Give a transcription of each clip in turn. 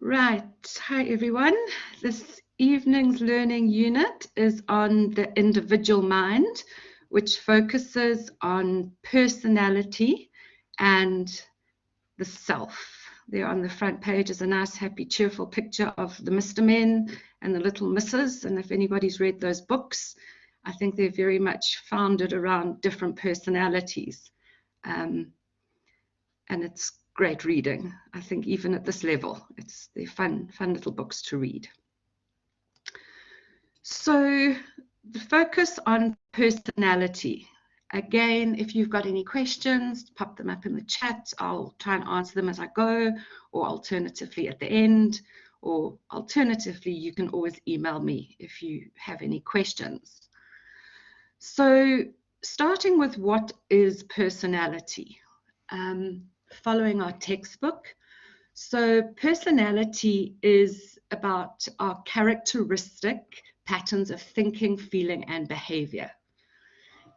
Right, hi everyone. This evening's learning unit is on the individual mind, which focuses on personality and the self. There on the front page is a nice, happy, cheerful picture of the Mr. Men and the Little Misses. And if anybody's read those books, I think they're very much founded around different personalities. And it's great reading. I think even at this level, they're fun little books to read. So the focus on personality. Again, if you've got any questions, pop them up in the chat. I'll try and answer them as I go, or alternatively at the end, or alternatively, you can always email me if you have any questions. So starting with what is personality? Following our textbook. So personality is about our characteristic patterns of thinking, feeling, and behavior.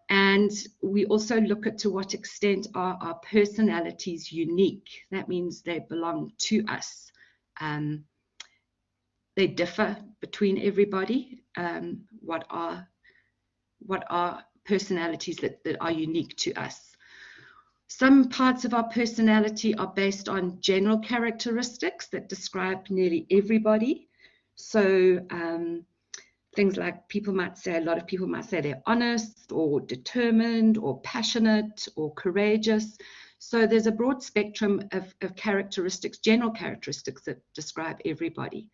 And we also look at to what extent are our personalities unique. That means they belong to us. They differ between everybody. What are personalities that are unique to us? Some parts of our personality are based on general characteristics that describe nearly everybody. So things like a lot of people might say they're honest or determined or passionate or courageous. So there's a broad spectrum of characteristics, general characteristics that describe everybody.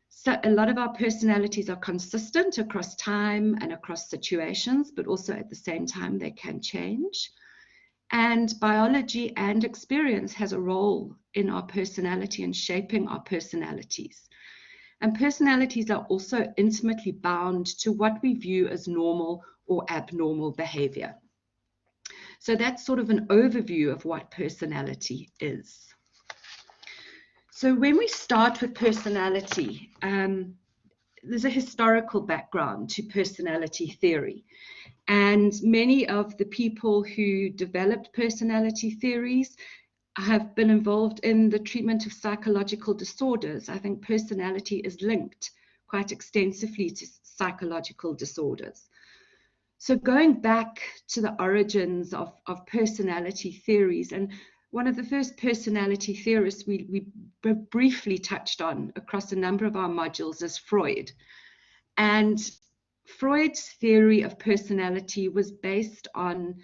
So a lot of our personalities are consistent across time and across situations, but also at the same time they can change. And biology and experience has a role in our personality and shaping our personalities. And personalities are also intimately bound to what we view as normal or abnormal behavior. So that's sort of an overview of what personality is. So when we start with personality, there's a historical background to personality theory. And many of the people who developed personality theories have been involved in the treatment of psychological disorders. I think personality is linked quite extensively to psychological disorders. So going back to the origins of personality theories, and one of the first personality theorists we briefly touched on across a number of our modules is Freud. And Freud's theory of personality was based on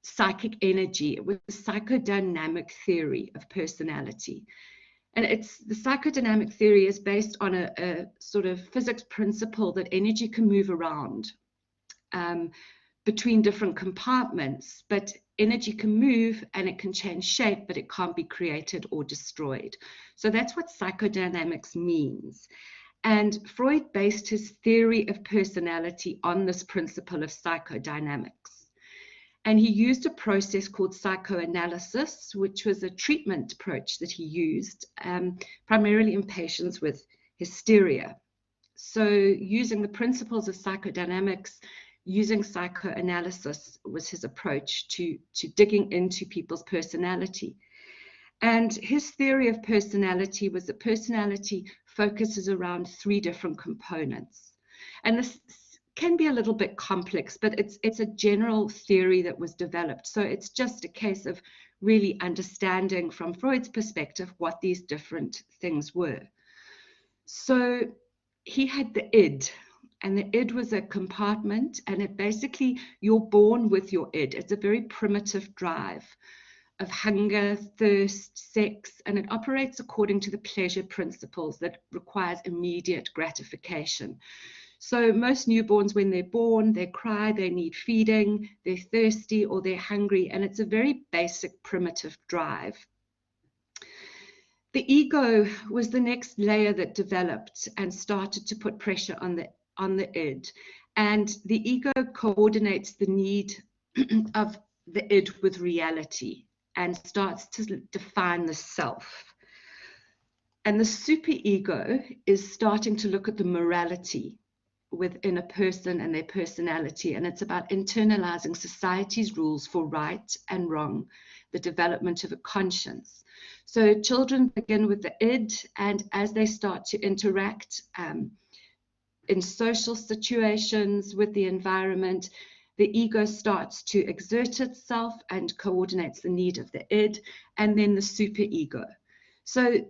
psychic energy. It was the psychodynamic theory of personality. And the psychodynamic theory is based on a sort of physics principle that energy can move around between different compartments, but energy can move and it can change shape, but it can't be created or destroyed. So that's what psychodynamics means. And Freud based his theory of personality on this principle of psychodynamics. And he used a process called psychoanalysis, which was a treatment approach that he used primarily in patients with hysteria. So using the principles of psychodynamics, using psychoanalysis was his approach to digging into people's personality. And his theory of personality was that personality focuses around three different components. And this can be a little bit complex, but it's a general theory that was developed. So it's just a case of really understanding from Freud's perspective what these different things were. So he had the id, and the id was a compartment, and it basically, you're born with your id. It's a very primitive drive of hunger, thirst, sex, and it operates according to the pleasure principles that requires immediate gratification. So most newborns, when they're born, they cry, they need feeding, they're thirsty, or they're hungry, and it's a very basic primitive drive. The ego was the next layer that developed and started to put pressure on the id. And the ego coordinates the need of the id with reality and starts to define the self. And the superego is starting to look at the morality within a person and their personality, and it's about internalizing society's rules for right and wrong, the development of a conscience. So children begin with the id, and as they start to interact in social situations with the environment, the ego starts to exert itself and coordinates the need of the id, and then the superego. So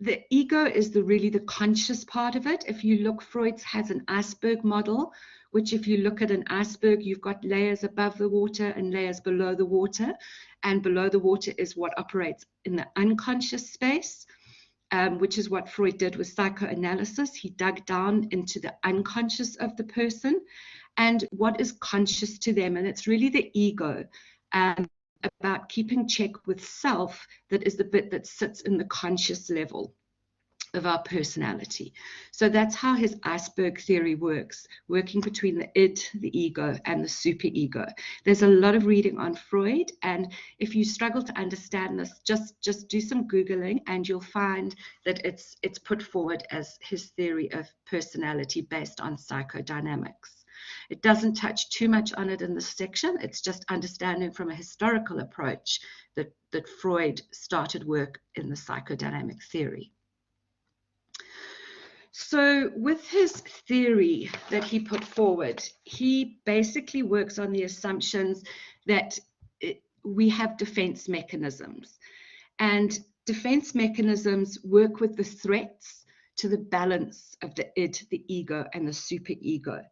the ego is really the conscious part of it. If you look, Freud has an iceberg model, which if you look at an iceberg, you've got layers above the water and layers below the water. And below the water is what operates in the unconscious space, which is what Freud did with psychoanalysis. He dug down into the unconscious of the person and what is conscious to them. And it's really the ego, about keeping check with self, that is the bit that sits in the conscious level of our personality. So that's how his iceberg theory works, working between the id, the ego, and the superego. There's a lot of reading on Freud, and if you struggle to understand this, just do some Googling and you'll find that it's put forward as his theory of personality based on psychodynamics. It doesn't touch too much on it in this section. It's just understanding from a historical approach that Freud started work in the psychodynamic theory. So with his theory that he put forward, he basically works on the assumptions that we have defense mechanisms. And defense mechanisms work with the threats to the balance of the id, the ego, and the superego.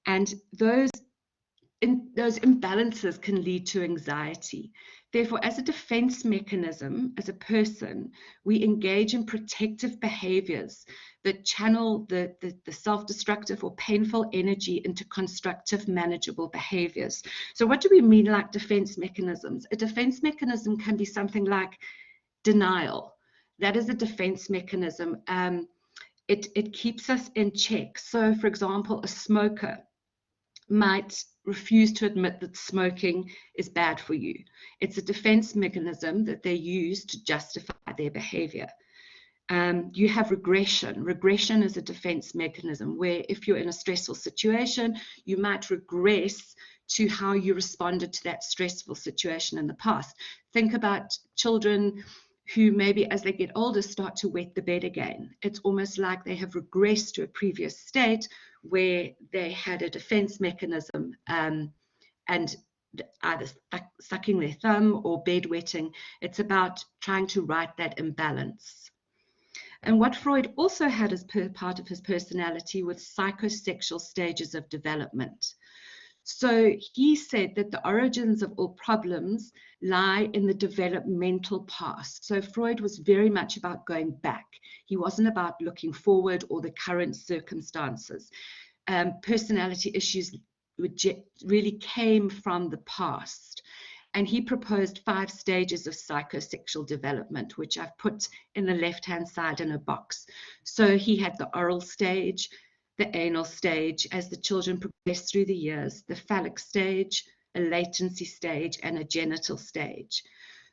And those imbalances can lead to anxiety. Therefore, as a defense mechanism, as a person, we engage in protective behaviors that channel the self-destructive or painful energy into constructive, manageable behaviors. So what do we mean like defense mechanisms? A defense mechanism can be something like denial. That is a defense mechanism. It keeps us in check. So, for example, a smoker might refuse to admit that smoking is bad for you. It's a defense mechanism that they use to justify their behavior. You have regression. Regression is a defense mechanism where if you're in a stressful situation, you might regress to how you responded to that stressful situation in the past. Think about children who maybe as they get older start to wet the bed again. It's almost like they have regressed to a previous state where they had a defense mechanism and either sucking their thumb or bedwetting. It's about trying to right that imbalance. And what Freud also had as part of his personality was psychosexual stages of development. So he said that the origins of all problems lie in the developmental past. So Freud was very much about going back. He wasn't about looking forward or the current circumstances. Personality issues really came from the past. And he proposed 5 stages of psychosexual development, which I've put in the left-hand side in a box. So he had the oral stage, the anal stage as the children progress through the years, the phallic stage, a latency stage, and a genital stage.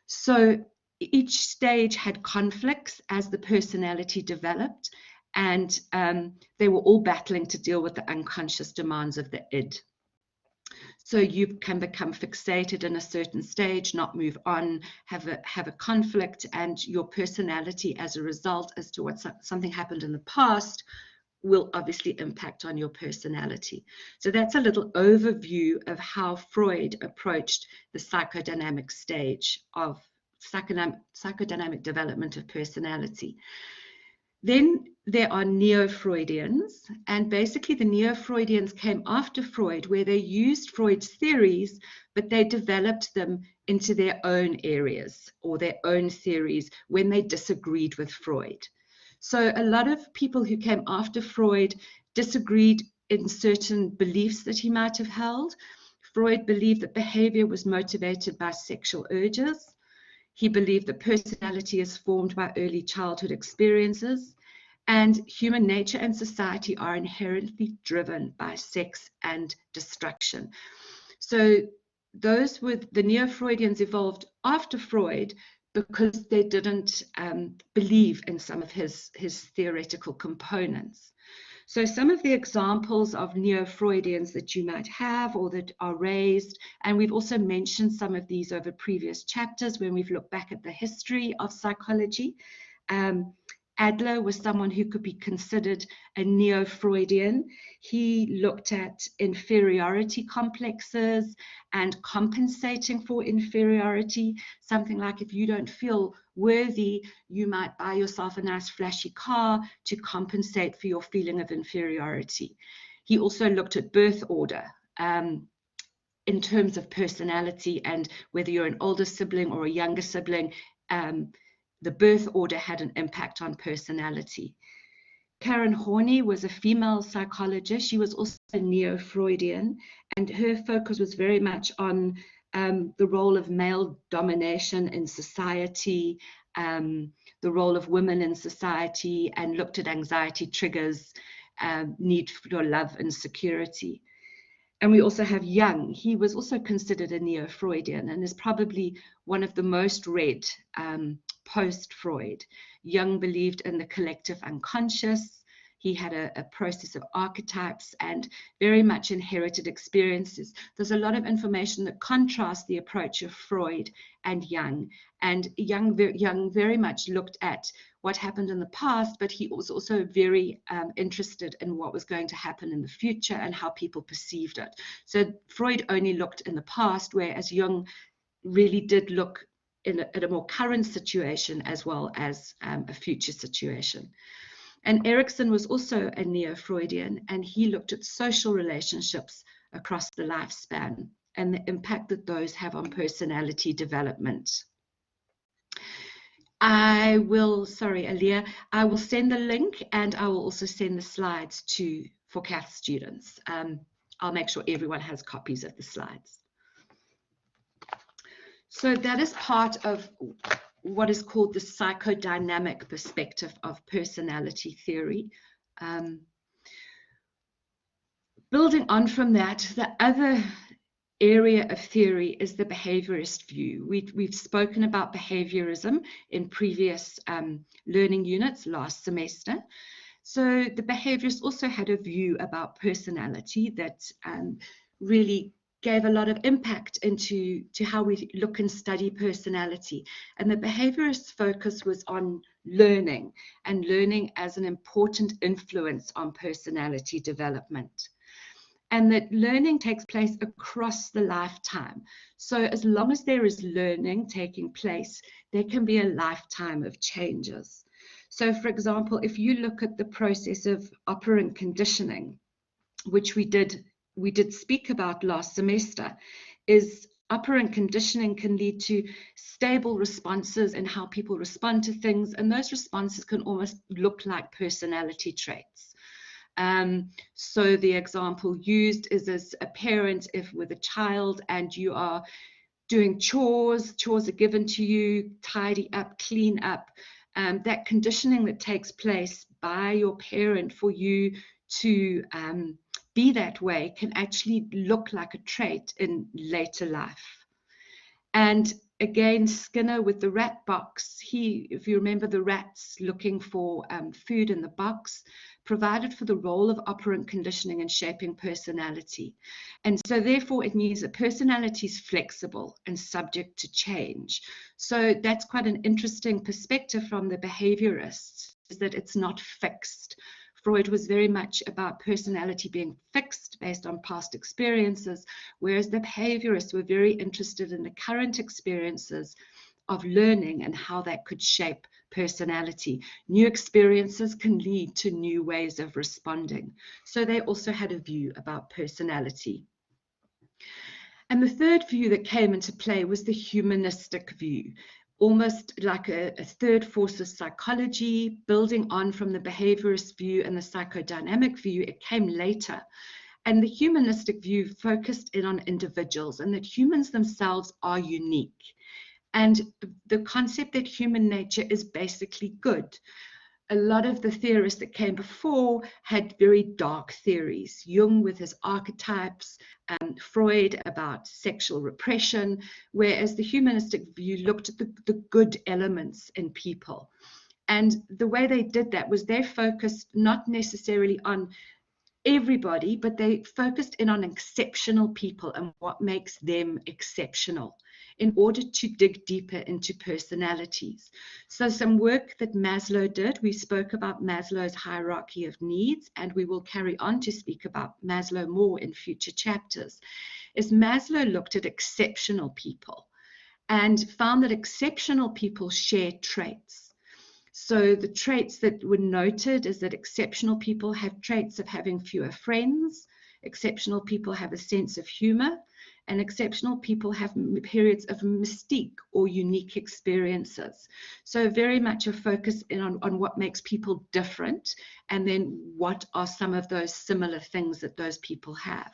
So each stage had conflicts as the personality developed, and they were all battling to deal with the unconscious demands of the id. So you can become fixated in a certain stage, not move on, have a conflict, and your personality as a result as to what something happened in the past will obviously impact on your personality. So that's a little overview of how Freud approached the psychodynamic stage of psychodynamic development of personality. Then there are Neo-Freudians, and basically the Neo-Freudians came after Freud, where they used Freud's theories, but they developed them into their own areas or their own theories when they disagreed with Freud. So a lot of people who came after Freud disagreed in certain beliefs that he might have held. Freud believed that behavior was motivated by sexual urges. He believed that personality is formed by early childhood experiences, and human nature and society are inherently driven by sex and destruction. So those with the Neo-Freudians evolved after Freud because they didn't believe in some of his theoretical components. So some of the examples of Neo-Freudians that you might have or that are raised, and we've also mentioned some of these over previous chapters when we've looked back at the history of psychology. Adler was someone who could be considered a Neo-Freudian. He looked at inferiority complexes and compensating for inferiority. Something like if you don't feel worthy, you might buy yourself a nice flashy car to compensate for your feeling of inferiority. He also looked at birth order in terms of personality, and whether you're an older sibling or a younger sibling, the birth order had an impact on personality. Karen Horney was a female psychologist. She was also a Neo-Freudian, and her focus was very much on the role of male domination in society, the role of women in society, and looked at anxiety triggers, need for love and security. And we also have Jung. He was also considered a Neo-Freudian and is probably one of the most read post-Freud. Jung believed in the collective unconscious. He had a process of archetypes and very much inherited experiences. There's a lot of information that contrasts the approach of Freud and Jung. And Jung very much looked at what happened in the past, but he was also very interested in what was going to happen in the future and how people perceived it. So Freud only looked in the past, whereas Jung really did look at a more current situation as well as a future situation. And Erikson was also a Neo-Freudian, and he looked at social relationships across the lifespan and the impact that those have on personality development. I will send the link, and I will also send the slides for CATH students. I'll make sure everyone has copies of the slides. So that is part of what is called the psychodynamic perspective of personality theory. Building on from that, the other area of theory is the behaviorist view. We've spoken about behaviorism in previous learning units last semester. So the behaviorists also had a view about personality that really gave a lot of impact into how we look and study personality. And the behaviorist focus was on learning, and learning as an important influence on personality development. And that learning takes place across the lifetime. So as long as there is learning taking place, there can be a lifetime of changes. So for example, if you look at the process of operant conditioning, which we did speak about last semester, is operant conditioning can lead to stable responses in how people respond to things, and those responses can almost look like personality traits. So the example used is as a parent, if with a child and you are doing chores are given to you, tidy up, clean up, that conditioning that takes place by your parent for you to be that way can actually look like a trait in later life. And again, Skinner with the rat box, if you remember the rats looking for food in the box, provided for the role of operant conditioning and shaping personality. And so therefore it means that personality is flexible and subject to change. So that's quite an interesting perspective from the behaviorists, is that it's not fixed. Freud was very much about personality being fixed based on past experiences, whereas the behaviorists were very interested in the current experiences of learning and how that could shape personality. New experiences can lead to new ways of responding. So they also had a view about personality. And the third view that came into play was the humanistic view, almost like a third force of psychology, building on from the behaviorist view and the psychodynamic view. It came later. And the humanistic view focused in on individuals and that humans themselves are unique. And the concept that human nature is basically good. A lot of the theorists that came before had very dark theories. Jung with his archetypes, Freud about sexual repression, whereas the humanistic view looked at the good elements in people. And the way they did that was they focused not necessarily on everybody, but they focused in on exceptional people and what makes them exceptional in order to dig deeper into personalities. So some work that Maslow did, we spoke about Maslow's hierarchy of needs, and we will carry on to speak about Maslow more in future chapters, is Maslow looked at exceptional people and found that exceptional people share traits. So the traits that were noted is that exceptional people have traits of having fewer friends, exceptional people have a sense of humor, and exceptional people have periods of mystique or unique experiences. So very much a focus on what makes people different, and then what are some of those similar things that those people have.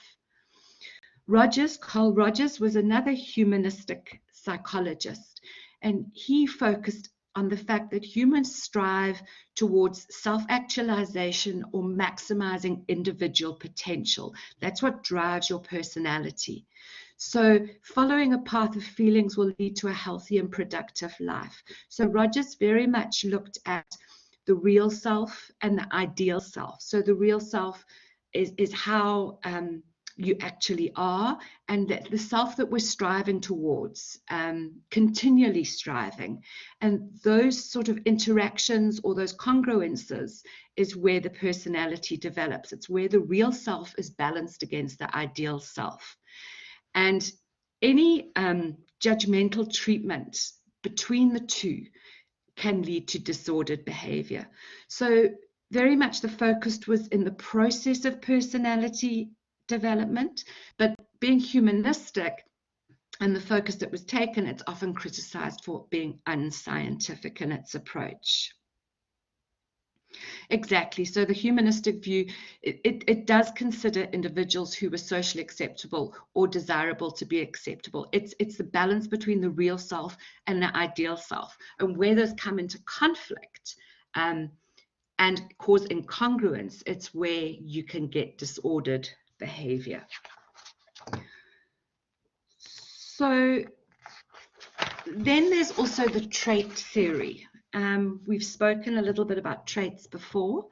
Carl Rogers was another humanistic psychologist, and he focused on the fact that humans strive towards self-actualization or maximizing individual potential. That's what drives your personality. So following a path of feelings will lead to a healthy and productive life. So Rogers very much looked at the real self and the ideal self. So the real self is how you actually are, and that the self that we're striving towards, continually striving, and those sort of interactions or those congruences is where the personality develops. It's where the real self is balanced against the ideal self. And any judgmental treatment between the two can lead to disordered behavior. So very much the focus was in the process of personality development, but being humanistic and the focus that was taken, it's often criticized for being unscientific in its approach. Exactly. So the humanistic view, it does consider individuals who are socially acceptable or desirable to be acceptable. It's the balance between the real self and the ideal self, and where those come into conflict and cause incongruence, it's where you can get disordered behavior. So then there's also the trait theory. We've spoken a little bit about traits before,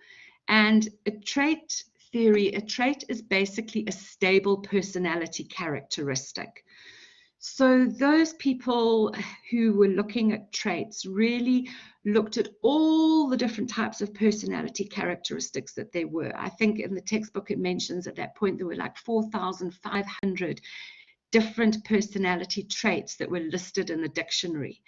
and a trait theory, a trait is basically a stable personality characteristic. So those people who were looking at traits really looked at all the different types of personality characteristics that there were. I think in the textbook it mentions at that point there were like 4,500 different personality traits that were listed in the dictionary.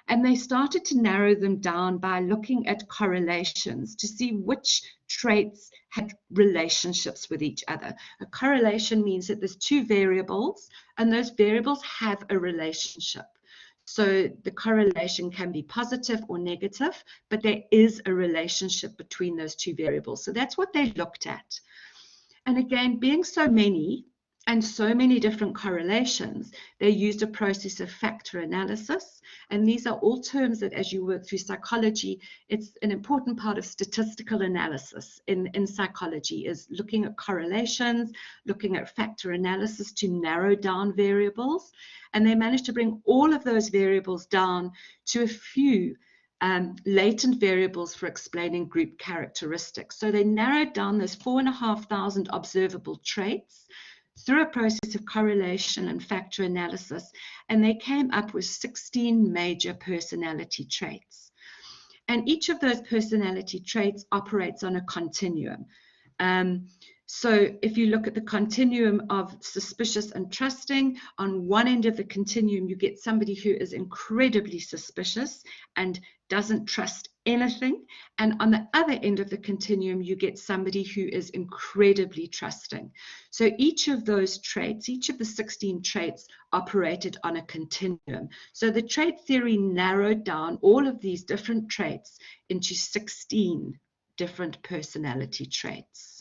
And they started to narrow them down by looking at correlations to see which traits had relationships with each other. A correlation means that there's two variables, and those variables have a relationship. So the correlation can be positive or negative, but there is a relationship between those two variables. So that's what they looked at. And again, being so many and so many different correlations, they used a process of factor analysis. And these are all terms that as you work through psychology, it's an important part of statistical analysis in psychology, is looking at correlations, looking at factor analysis to narrow down variables. And they managed to bring all of those variables down to a few latent variables for explaining group characteristics. So they narrowed down those 4,500 observable traits through a process of correlation and factor analysis, and they came up with 16 major personality traits. And each of those personality traits operates on a continuum. So if you look at the continuum of suspicious and trusting, on one end of the continuum, you get somebody who is incredibly suspicious and doesn't trust anything. And on the other end of the continuum, you get somebody who is incredibly trusting. So each of those traits, each of the 16 traits operated on a continuum. So the trait theory narrowed down all of these different traits into 16 different personality traits.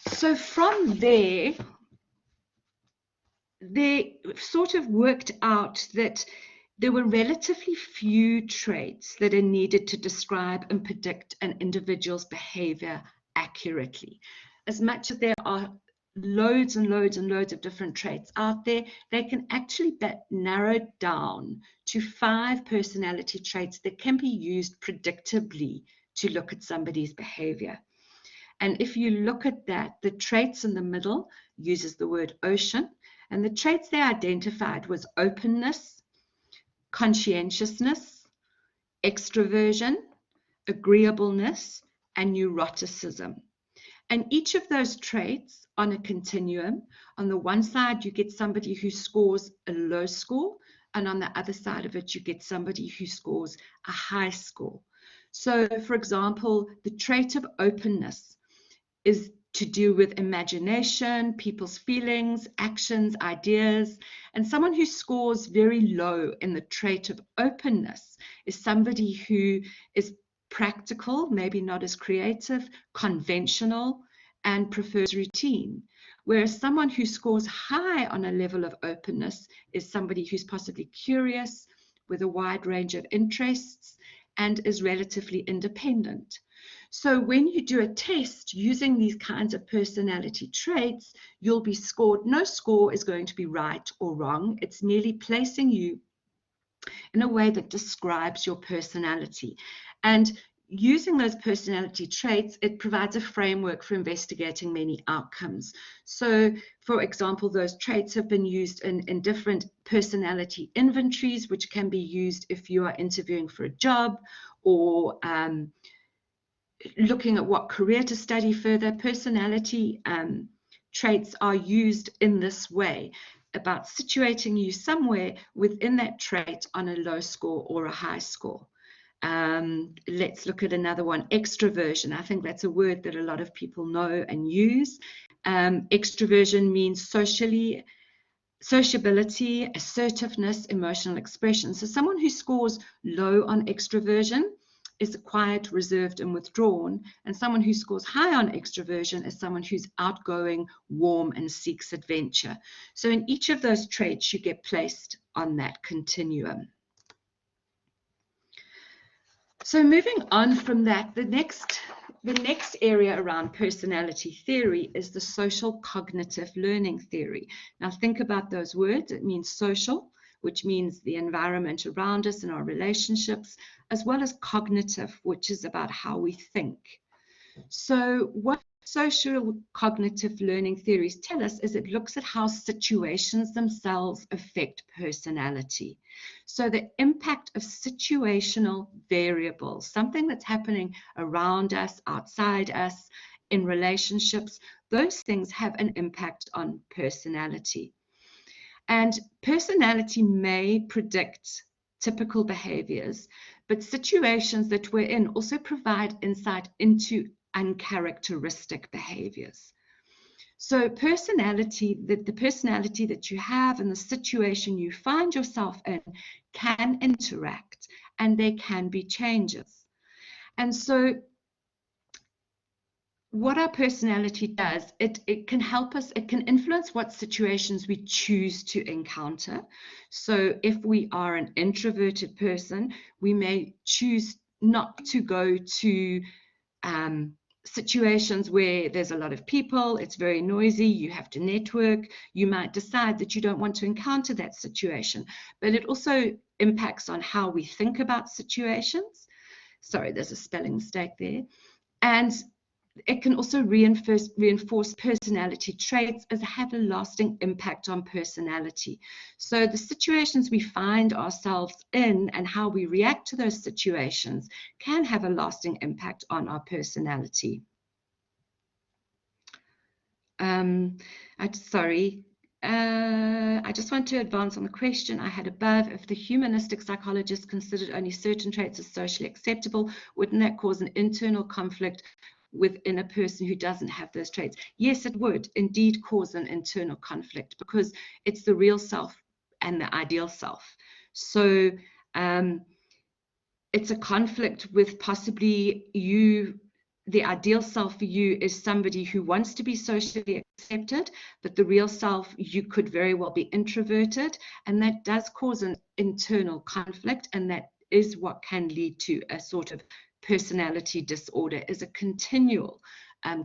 So from there, they sort of worked out that there were relatively few traits that are needed to describe and predict an individual's behavior accurately. As much as there are loads and loads and loads of different traits out there. They can actually be narrowed down to 5 personality traits that can be used predictably to look at somebody's behavior. And if you look at that, the traits in the middle uses the word ocean, and the traits they identified was openness, conscientiousness, extroversion, agreeableness, and neuroticism. And each of those traits on a continuum, on the one side, you get somebody who scores a low score, and on the other side of it, you get somebody who scores a high score. So, for example, the trait of openness is to do with imagination, people's feelings, actions, ideas. And someone who scores very low in the trait of openness is somebody who is practical, maybe not as creative, conventional, and prefers routine. Whereas someone who scores high on a level of openness is somebody who's possibly curious, with a wide range of interests, and is relatively independent. So when you do a test using these kinds of personality traits, you'll be scored. No score is going to be right or wrong. It's merely placing you in a way that describes your personality. And using those personality traits, it provides a framework for investigating many outcomes. So, for example, those traits have been used in different personality inventories, which can be used if you are interviewing for a job or looking at what career to study further. Personality traits are used in this way, about situating you somewhere within that trait on a low score or a high score. Let's look at another one, extroversion. I think that's a word that a lot of people know and use. Extroversion means sociability, assertiveness, emotional expression. So someone who scores low on extroversion is quiet, reserved, and withdrawn, and someone who scores high on extroversion is someone who's outgoing, warm, and seeks adventure. So in each of those traits, you get placed on that continuum. So moving on from that, the next area around personality theory is the social cognitive learning theory. Now think about those words. It means social, which means the environment around us and our relationships, as well as cognitive, which is about how we think. So what social cognitive learning theories tell us is it looks at how situations themselves affect personality. So the impact of situational variables, something that's happening around us, outside us, in relationships, those things have an impact on personality. And personality may predict typical behaviors, but situations that we're in also provide insight into uncharacteristic behaviors. So personality, the personality that you have and the situation you find yourself in can interact, and there can be changes. And so what our personality does, it can help us, it can influence what situations we choose to encounter. So if we are an introverted person, we may choose not to go to situations where there's a lot of people, it's very noisy, you have to network. You might decide that you don't want to encounter that situation, but it also impacts on how we think about situations. Sorry, there's a spelling mistake there. And it can also reinforce personality traits as have a lasting impact on personality. So the situations we find ourselves in and how we react to those situations can have a lasting impact on our personality. I just want to advance on the question I had above. If the humanistic psychologist considered only certain traits as socially acceptable, wouldn't that cause an internal conflict within a person who doesn't have those traits? Yes, it would indeed cause an internal conflict, because it's the real self and the ideal self. So it's a conflict with possibly you. The ideal self for you is somebody who wants to be socially accepted, but the real self, you could very well be introverted, and that does cause an internal conflict, and that is what can lead to a sort of personality disorder, is a continual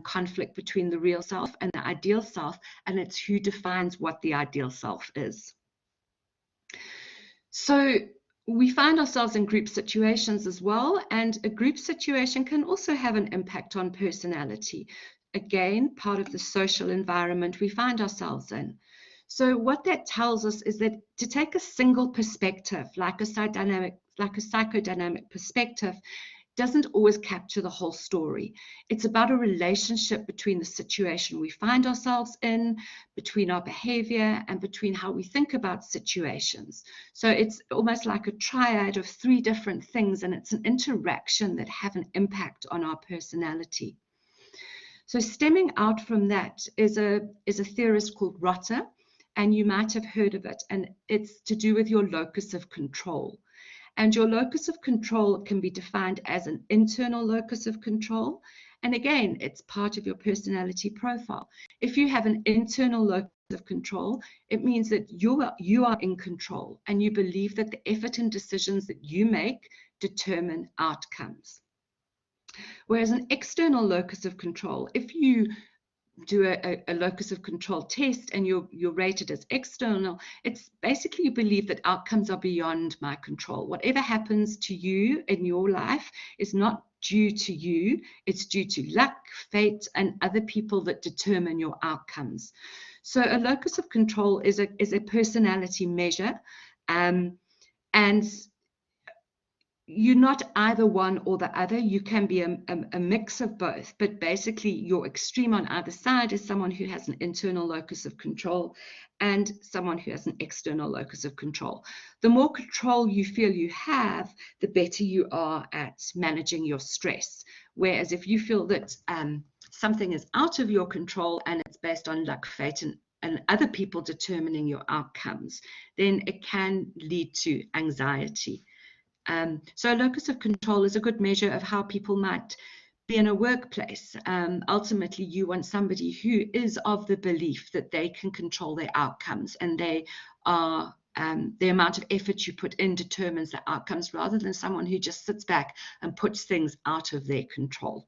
conflict between the real self and the ideal self, and it's who defines what the ideal self is. So we find ourselves in group situations as well, and a group situation can also have an impact on personality. Again, part of the social environment we find ourselves in. So what that tells us is that to take a single perspective, like a psychodynamic perspective, doesn't always capture the whole story. It's about a relationship between the situation we find ourselves in, between our behavior, and between how we think about situations. So it's almost like a triad of three different things, and it's an interaction that have an impact on our personality. So stemming out from that is a theorist called Rotter, and you might have heard of it, and it's to do with your locus of control. And your locus of control can be defined as an internal locus of control. And again, it's part of your personality profile. If you have an internal locus of control, it means that you are in control, and you believe that the effort and decisions that you make determine outcomes. Whereas an external locus of control, if you do a locus of control test and you're rated as external, it's basically you believe that outcomes are beyond my control. Whatever happens to you in your life is not due to you, it's due to luck, fate, and other people that determine your outcomes. So a locus of control is a personality measure, and you're not either one or the other. You can be a mix of both, but basically your extreme on either side is someone who has an internal locus of control and someone who has an external locus of control. The more control you feel you have, the better you are at managing your stress. Whereas if you feel that something is out of your control and it's based on luck, fate, and other people determining your outcomes, then it can lead to anxiety. So a locus of control is a good measure of how people might be in a workplace. Ultimately, you want somebody who is of the belief that they can control their outcomes, and they are the amount of effort you put in determines the outcomes, rather than someone who just sits back and puts things out of their control.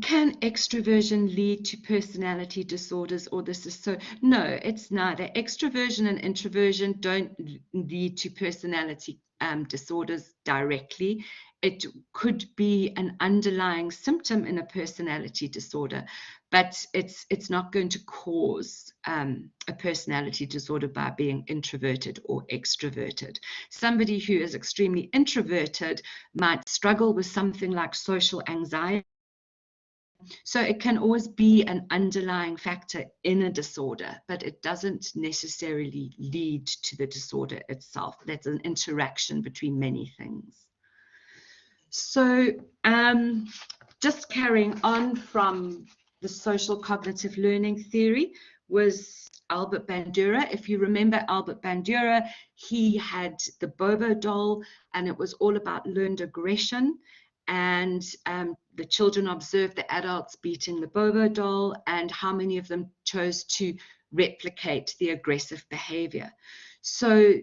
Can extroversion lead to personality disorders, or this is so? No, it's neither. Extroversion and introversion don't lead to personality disorders directly. It could be an underlying symptom in a personality disorder, but it's not going to cause a personality disorder by being introverted or extroverted. Somebody who is extremely introverted might struggle with something like social anxiety. So it can always be an underlying factor in a disorder, but it doesn't necessarily lead to the disorder itself. That's an interaction between many things. So just carrying on from the social cognitive learning theory was Albert Bandura. If you remember Albert Bandura, he had the Bobo doll, and it was all about learned aggression. And the children observed the adults beating the Bobo doll and how many of them chose to replicate the aggressive behavior. So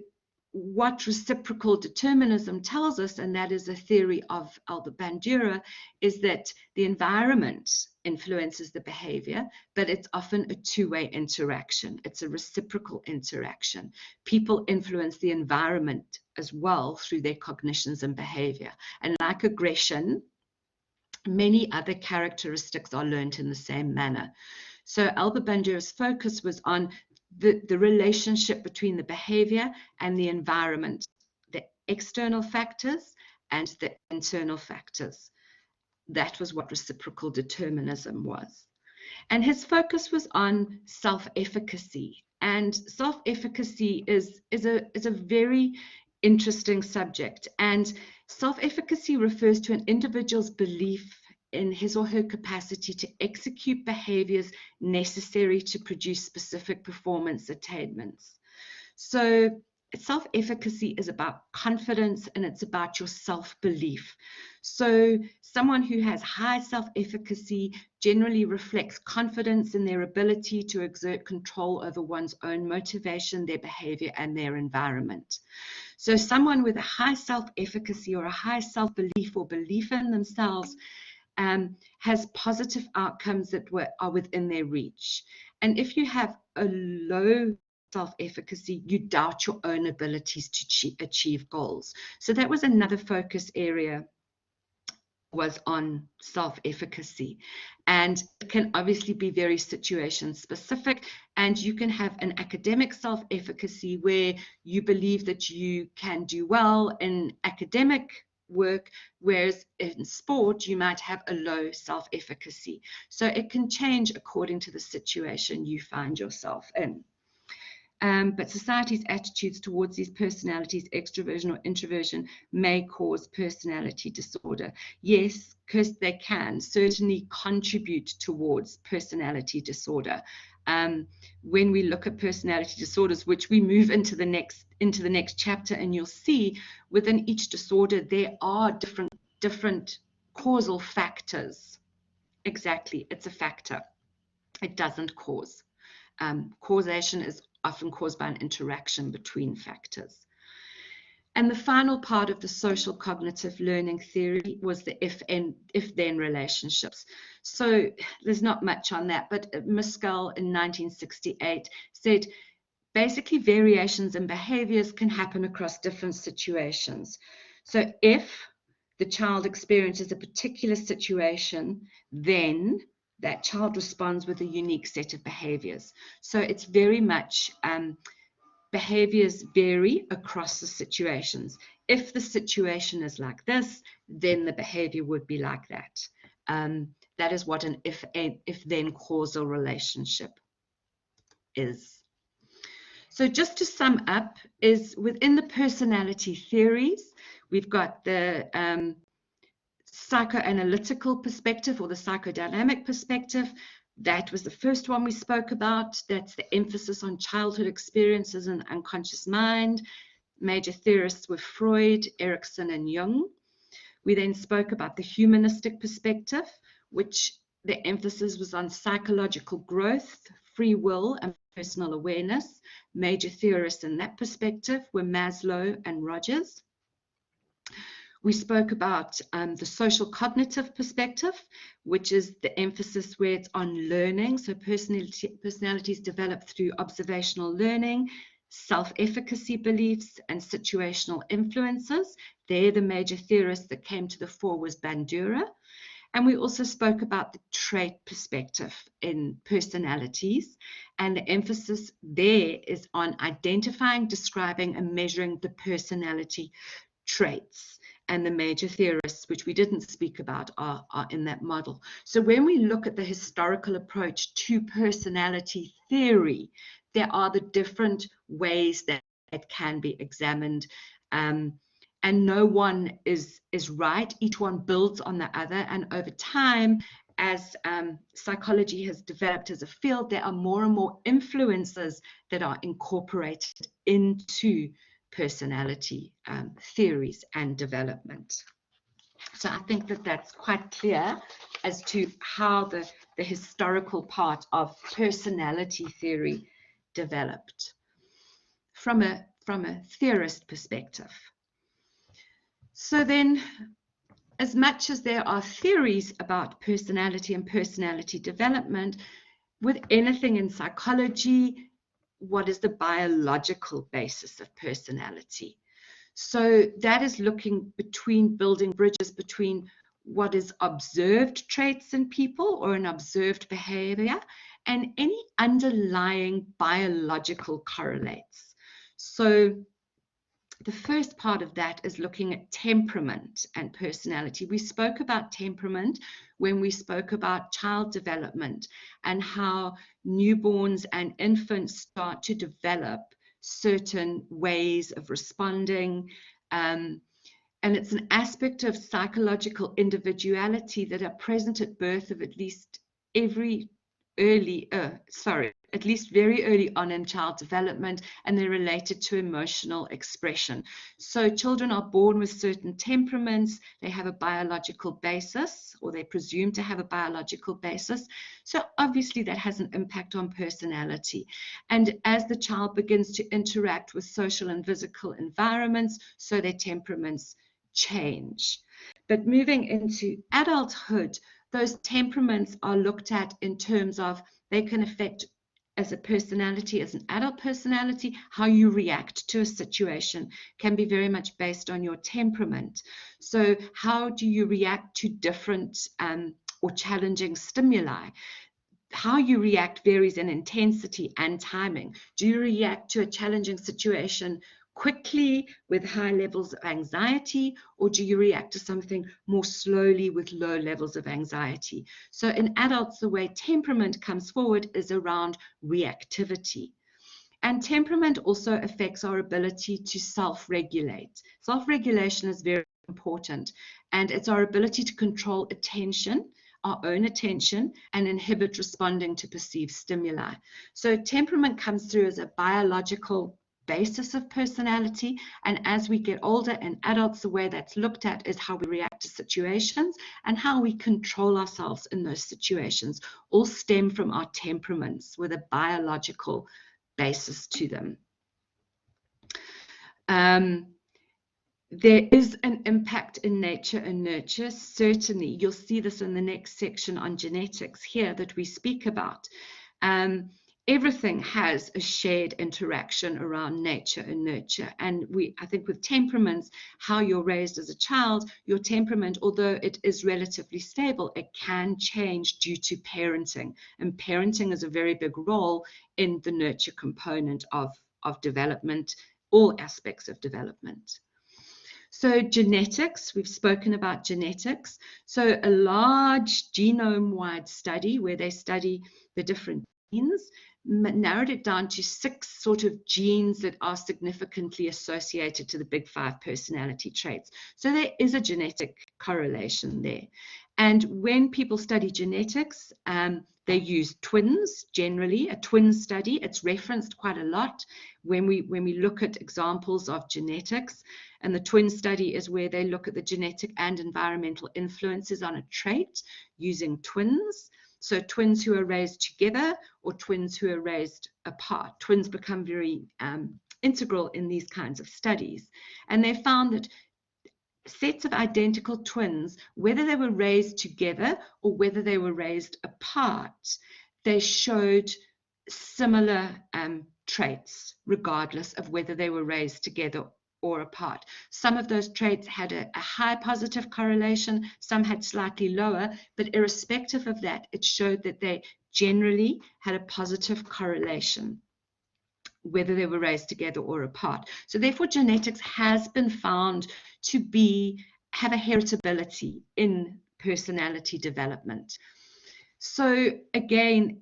what reciprocal determinism tells us, and that is a theory of Albert Bandura, is that the environment influences the behavior, but it's often a two-way interaction. It's a reciprocal interaction. People influence the environment as well through their cognitions and behavior. And like aggression, many other characteristics are learned in the same manner. So Albert Bandura's focus was on the relationship between the behavior and the environment, the external factors and the internal factors. That was what reciprocal determinism was. And his focus was on self-efficacy. And self-efficacy is a very interesting subject. And self-efficacy refers to an individual's belief in his or her capacity to execute behaviors necessary to produce specific performance attainments. So self-efficacy is about confidence, and it's about your self-belief. So someone who has high self-efficacy generally reflects confidence in their ability to exert control over one's own motivation, their behavior, and their environment. So someone with a high self-efficacy or a high self-belief or belief in themselves has positive outcomes that are within their reach. And if you have a low self-efficacy, you doubt your own abilities to achieve goals. So that was another focus area, was on self-efficacy. And it can obviously be very situation specific, and you can have an academic self-efficacy where you believe that you can do well in academic work, whereas in sport you might have a low self-efficacy. So it can change according to the situation you find yourself in. But society's attitudes towards these personalities, extroversion or introversion, may cause personality disorder. Yes, because they can certainly contribute towards personality disorder. When we look at personality disorders, which we move into the next chapter, and you'll see within each disorder there are different causal factors. Exactly, it's a factor. It doesn't cause. Causation is often caused by an interaction between factors. And the final part of the social cognitive learning theory was the if-then relationships. So there's not much on that, but Muskell in 1968 said basically variations in behaviors can happen across different situations. So if the child experiences a particular situation, then that child responds with a unique set of behaviors. So it's very much behaviors vary across the situations. If the situation is like this, then the behavior would be like that. That is what an if-then causal relationship is. So just to sum up, is within the personality theories, we've got the psychoanalytical perspective or the psychodynamic perspective. That was the first one we spoke about. That's the emphasis on childhood experiences and unconscious mind. Major theorists were Freud, Erikson, and Jung. We then spoke about the humanistic perspective, which the emphasis was on psychological growth, free will, and personal awareness. Major theorists in that perspective were Maslow and Rogers. We spoke about the social cognitive perspective, which is the emphasis where it's on learning. So personalities develop through observational learning, self-efficacy beliefs, and situational influences. There, the major theorist that came to the fore was Bandura. And we also spoke about the trait perspective in personalities. And the emphasis there is on identifying, describing, and measuring the personality traits. And the major theorists, which we didn't speak about, are in that model. So when we look at the historical approach to personality theory, there are the different ways that it can be examined. And no one is right. Each one builds on the other. And over time, as psychology has developed as a field, there are more and more influences that are incorporated into personality theories and development. So I think that that's quite clear as to how the historical part of personality theory developed from a theorist perspective. So then, as much as there are theories about personality and personality development, with anything in psychology, what is the biological basis of personality? So that is looking building bridges between what is observed traits in people or an observed behavior and any underlying biological correlates. So the first part of that is looking at temperament and personality. We spoke about temperament when we spoke about child development and how newborns and infants start to develop certain ways of responding. And it's an aspect of psychological individuality that are present at birth of at least every at least very early on in child development, and they're related to emotional expression. So children are born with certain temperaments, they have a biological basis, or they're presumed to have a biological basis. So obviously that has an impact on personality. And as the child begins to interact with social and physical environments, so their temperaments change. But moving into adulthood, those temperaments are looked at in terms of they can affect as a personality, as an adult personality, how you react to a situation can be very much based on your temperament. So how do you react to different or challenging stimuli? How you react varies in intensity and timing. Do you react to a challenging situation quickly with high levels of anxiety, or do you react to something more slowly with low levels of anxiety? So in adults, the way temperament comes forward is around reactivity. And temperament also affects our ability to self-regulate. Self-regulation is very important, and it's our ability to control attention, our own attention, and inhibit responding to perceived stimuli. So temperament comes through as a biological basis of personality, and as we get older and adults, the way that's looked at is how we react to situations and how we control ourselves in those situations, all stem from our temperaments with a biological basis to them. There is an impact in nature and nurture. Certainly, you'll see this in the next section on genetics here that we speak about. Everything has a shared interaction around nature and nurture. And I think with temperaments, how you're raised as a child, your temperament, although it is relatively stable, it can change due to parenting. And parenting is a very big role in the nurture component of development, all aspects of development. So genetics, we've spoken about genetics. So a large genome-wide study where they study the different genes, narrowed it down to 6 sort of genes that are significantly associated to the big 5 personality traits. So there is a genetic correlation there. And when people study genetics, they use twins generally, a twin study. It's referenced quite a lot when we look at examples of genetics. And the twin study is where they look at the genetic and environmental influences on a trait using twins. So twins who are raised together or twins who are raised apart. Twins become very integral in these kinds of studies. And they found that sets of identical twins, whether they were raised together or whether they were raised apart, they showed similar traits, regardless of whether they were raised together or apart. Some of those traits had a high positive correlation, some had slightly lower, but irrespective of that, it showed that they generally had a positive correlation, whether they were raised together or apart. So therefore, genetics has been found to have a heritability in personality development. So again,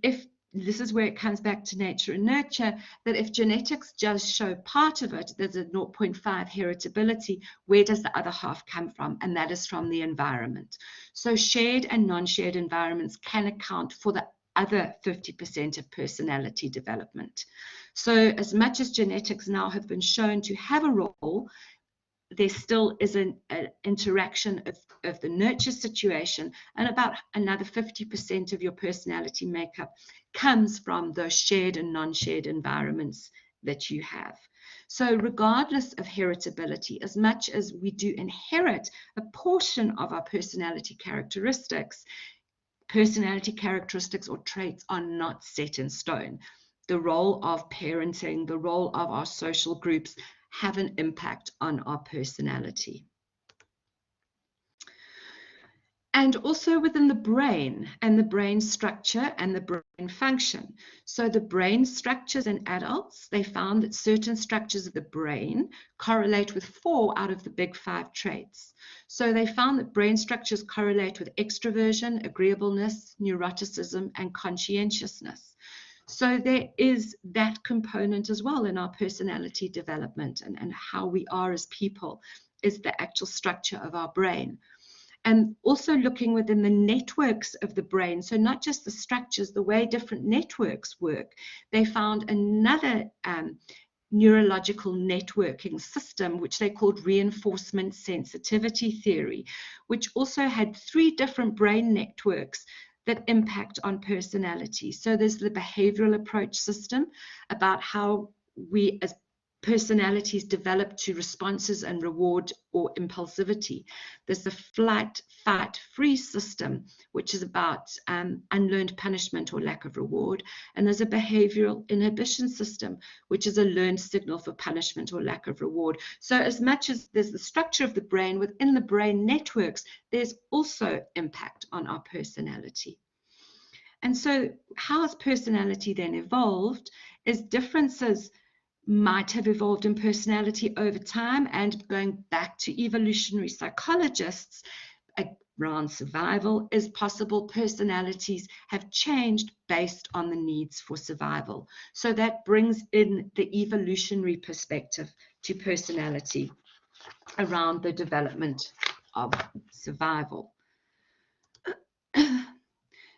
this is where it comes back to nature and nurture, that if genetics just show part of it, there's a 0.5 heritability, where does the other half come from? And that is from the environment. So shared and non-shared environments can account for the other 50% of personality development. So as much as genetics now have been shown to have a role, there still is an interaction of the nurture situation, and about another 50% of your personality makeup comes from those shared and non-shared environments that you have. So regardless of heritability, as much as we do inherit a portion of our personality characteristics or traits are not set in stone. The role of parenting, the role of our social groups have an impact on our personality. And also within the brain and the brain structure and the brain function. So the brain structures in adults, they found that certain structures of the brain correlate with 4 out of the big 5 traits. So they found that brain structures correlate with extroversion, agreeableness, neuroticism, and conscientiousness. So there is that component as well in our personality development and how we are as people is the actual structure of our brain. and also looking within the networks of the brain. So not just the structures, the way different networks work. They found another neurological networking system, which they called reinforcement sensitivity theory, which also had 3 different brain networks that impact on personality. So there's the behavioral approach system, about how we as personalities develop to responses and reward or impulsivity. There's the flight, fight, freeze system, which is about unlearned punishment or lack of reward. And there's a behavioral inhibition system, which is a learned signal for punishment or lack of reward. So as much as there's the structure of the brain, within the brain networks, there's also impact on our personality. And so how has personality then evolved is differences might have evolved in personality over time, and going back to evolutionary psychologists around survival is possible. Personalities have changed based on the needs for survival. So that brings in the evolutionary perspective to personality around the development of survival.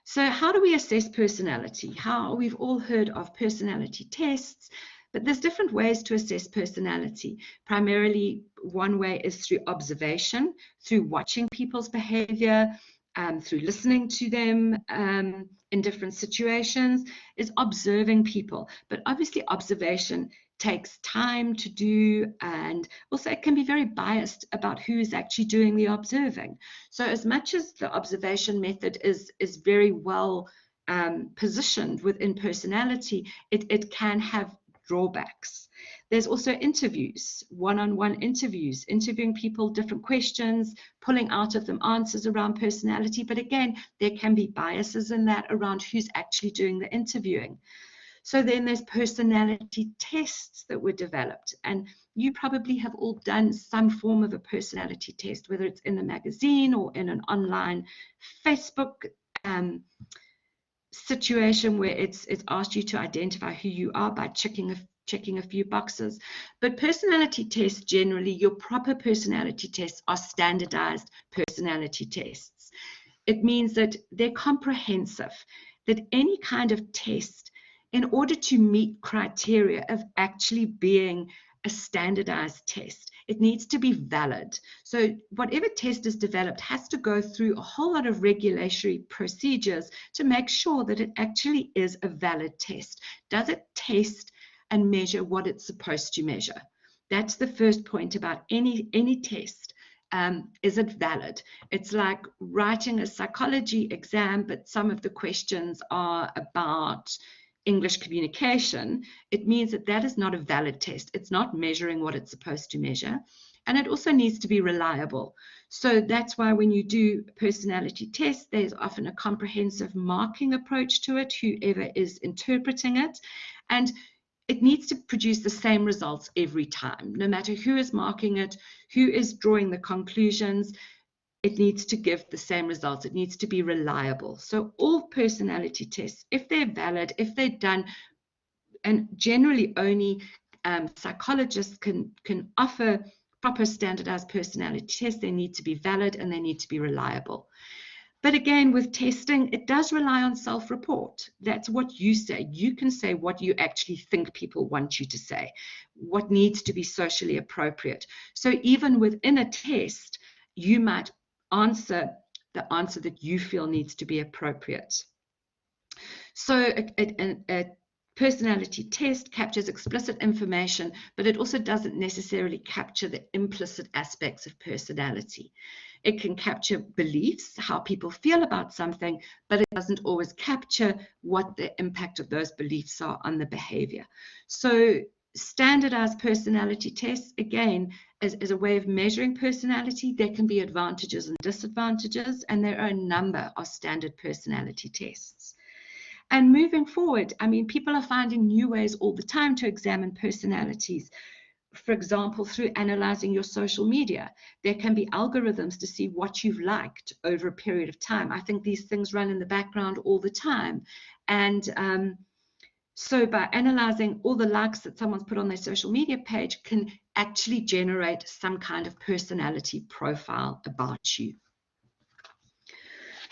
So how do we assess personality? We've all heard of personality tests, but there's different ways to assess personality. Primarily, one way is through observation, through watching people's behavior, through listening to them in different situations, is observing people. But obviously, observation takes time to do, and also it can be very biased about who's actually doing the observing. So as much as the observation method is very well positioned within personality, it can have drawbacks. There's also interviews, one-on-one interviews, interviewing people, different questions, pulling out of them answers around personality. But again, there can be biases in that around who's actually doing the interviewing. So then there's personality tests that were developed, and you probably have all done some form of a personality test, whether it's in a magazine or in an online Facebook situation where it's asked you to identify who you are by checking a few boxes. But personality tests, generally, your proper personality tests are standardized personality tests. It means that they're comprehensive, that any kind of test, in order to meet criteria of actually being a standardized test, it needs to be valid. So whatever test is developed has to go through a whole lot of regulatory procedures to make sure that it actually is a valid test. Does it test and measure what it's supposed to measure? That's the first point about any test. Is it valid? It's like writing a psychology exam, but some of the questions are about English communication. It means that that is not a valid test. It's not measuring what it's supposed to measure. And it also needs to be reliable. So that's why when you do personality tests, there's often a comprehensive marking approach to it, whoever is interpreting it. And it needs to produce the same results every time, no matter who is marking it, who is drawing the conclusions. It needs to give the same results. It needs to be reliable. So all personality tests, if they're valid, if they're done, and generally only psychologists can offer proper standardized personality tests, they need to be valid and they need to be reliable. But again, with testing, it does rely on self-report. That's what you say. You can say what you actually think people want you to say, what needs to be socially appropriate. So even within a test, you might answer the answer that you feel needs to be appropriate. So a personality test captures explicit information, but it also doesn't necessarily capture the implicit aspects of personality. It can capture beliefs, how people feel about something, but it doesn't always capture what the impact of those beliefs are on the behavior. So standardized personality tests, again, as a way of measuring personality, there can be advantages and disadvantages, and there are a number of standard personality tests. And moving forward, I mean, people are finding new ways all the time to examine personalities. For example, through analyzing your social media, there can be algorithms to see what you've liked over a period of time. I think these things run in the background all the time. And so by analyzing all the likes that someone's put on their social media page can actually generate some kind of personality profile about you.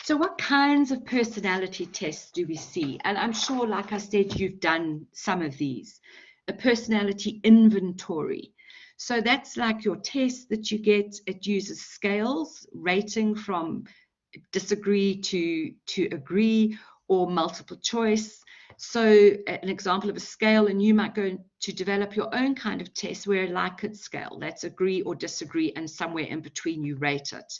So what kinds of personality tests do we see? And I'm sure, like I said, you've done some of these. A personality inventory. So that's like your test that you get. It uses scales, rating from disagree to agree, or multiple choice. So an example of a scale, and you might go to develop your own kind of test where a Likert scale, that's agree or disagree, and somewhere in between you rate it.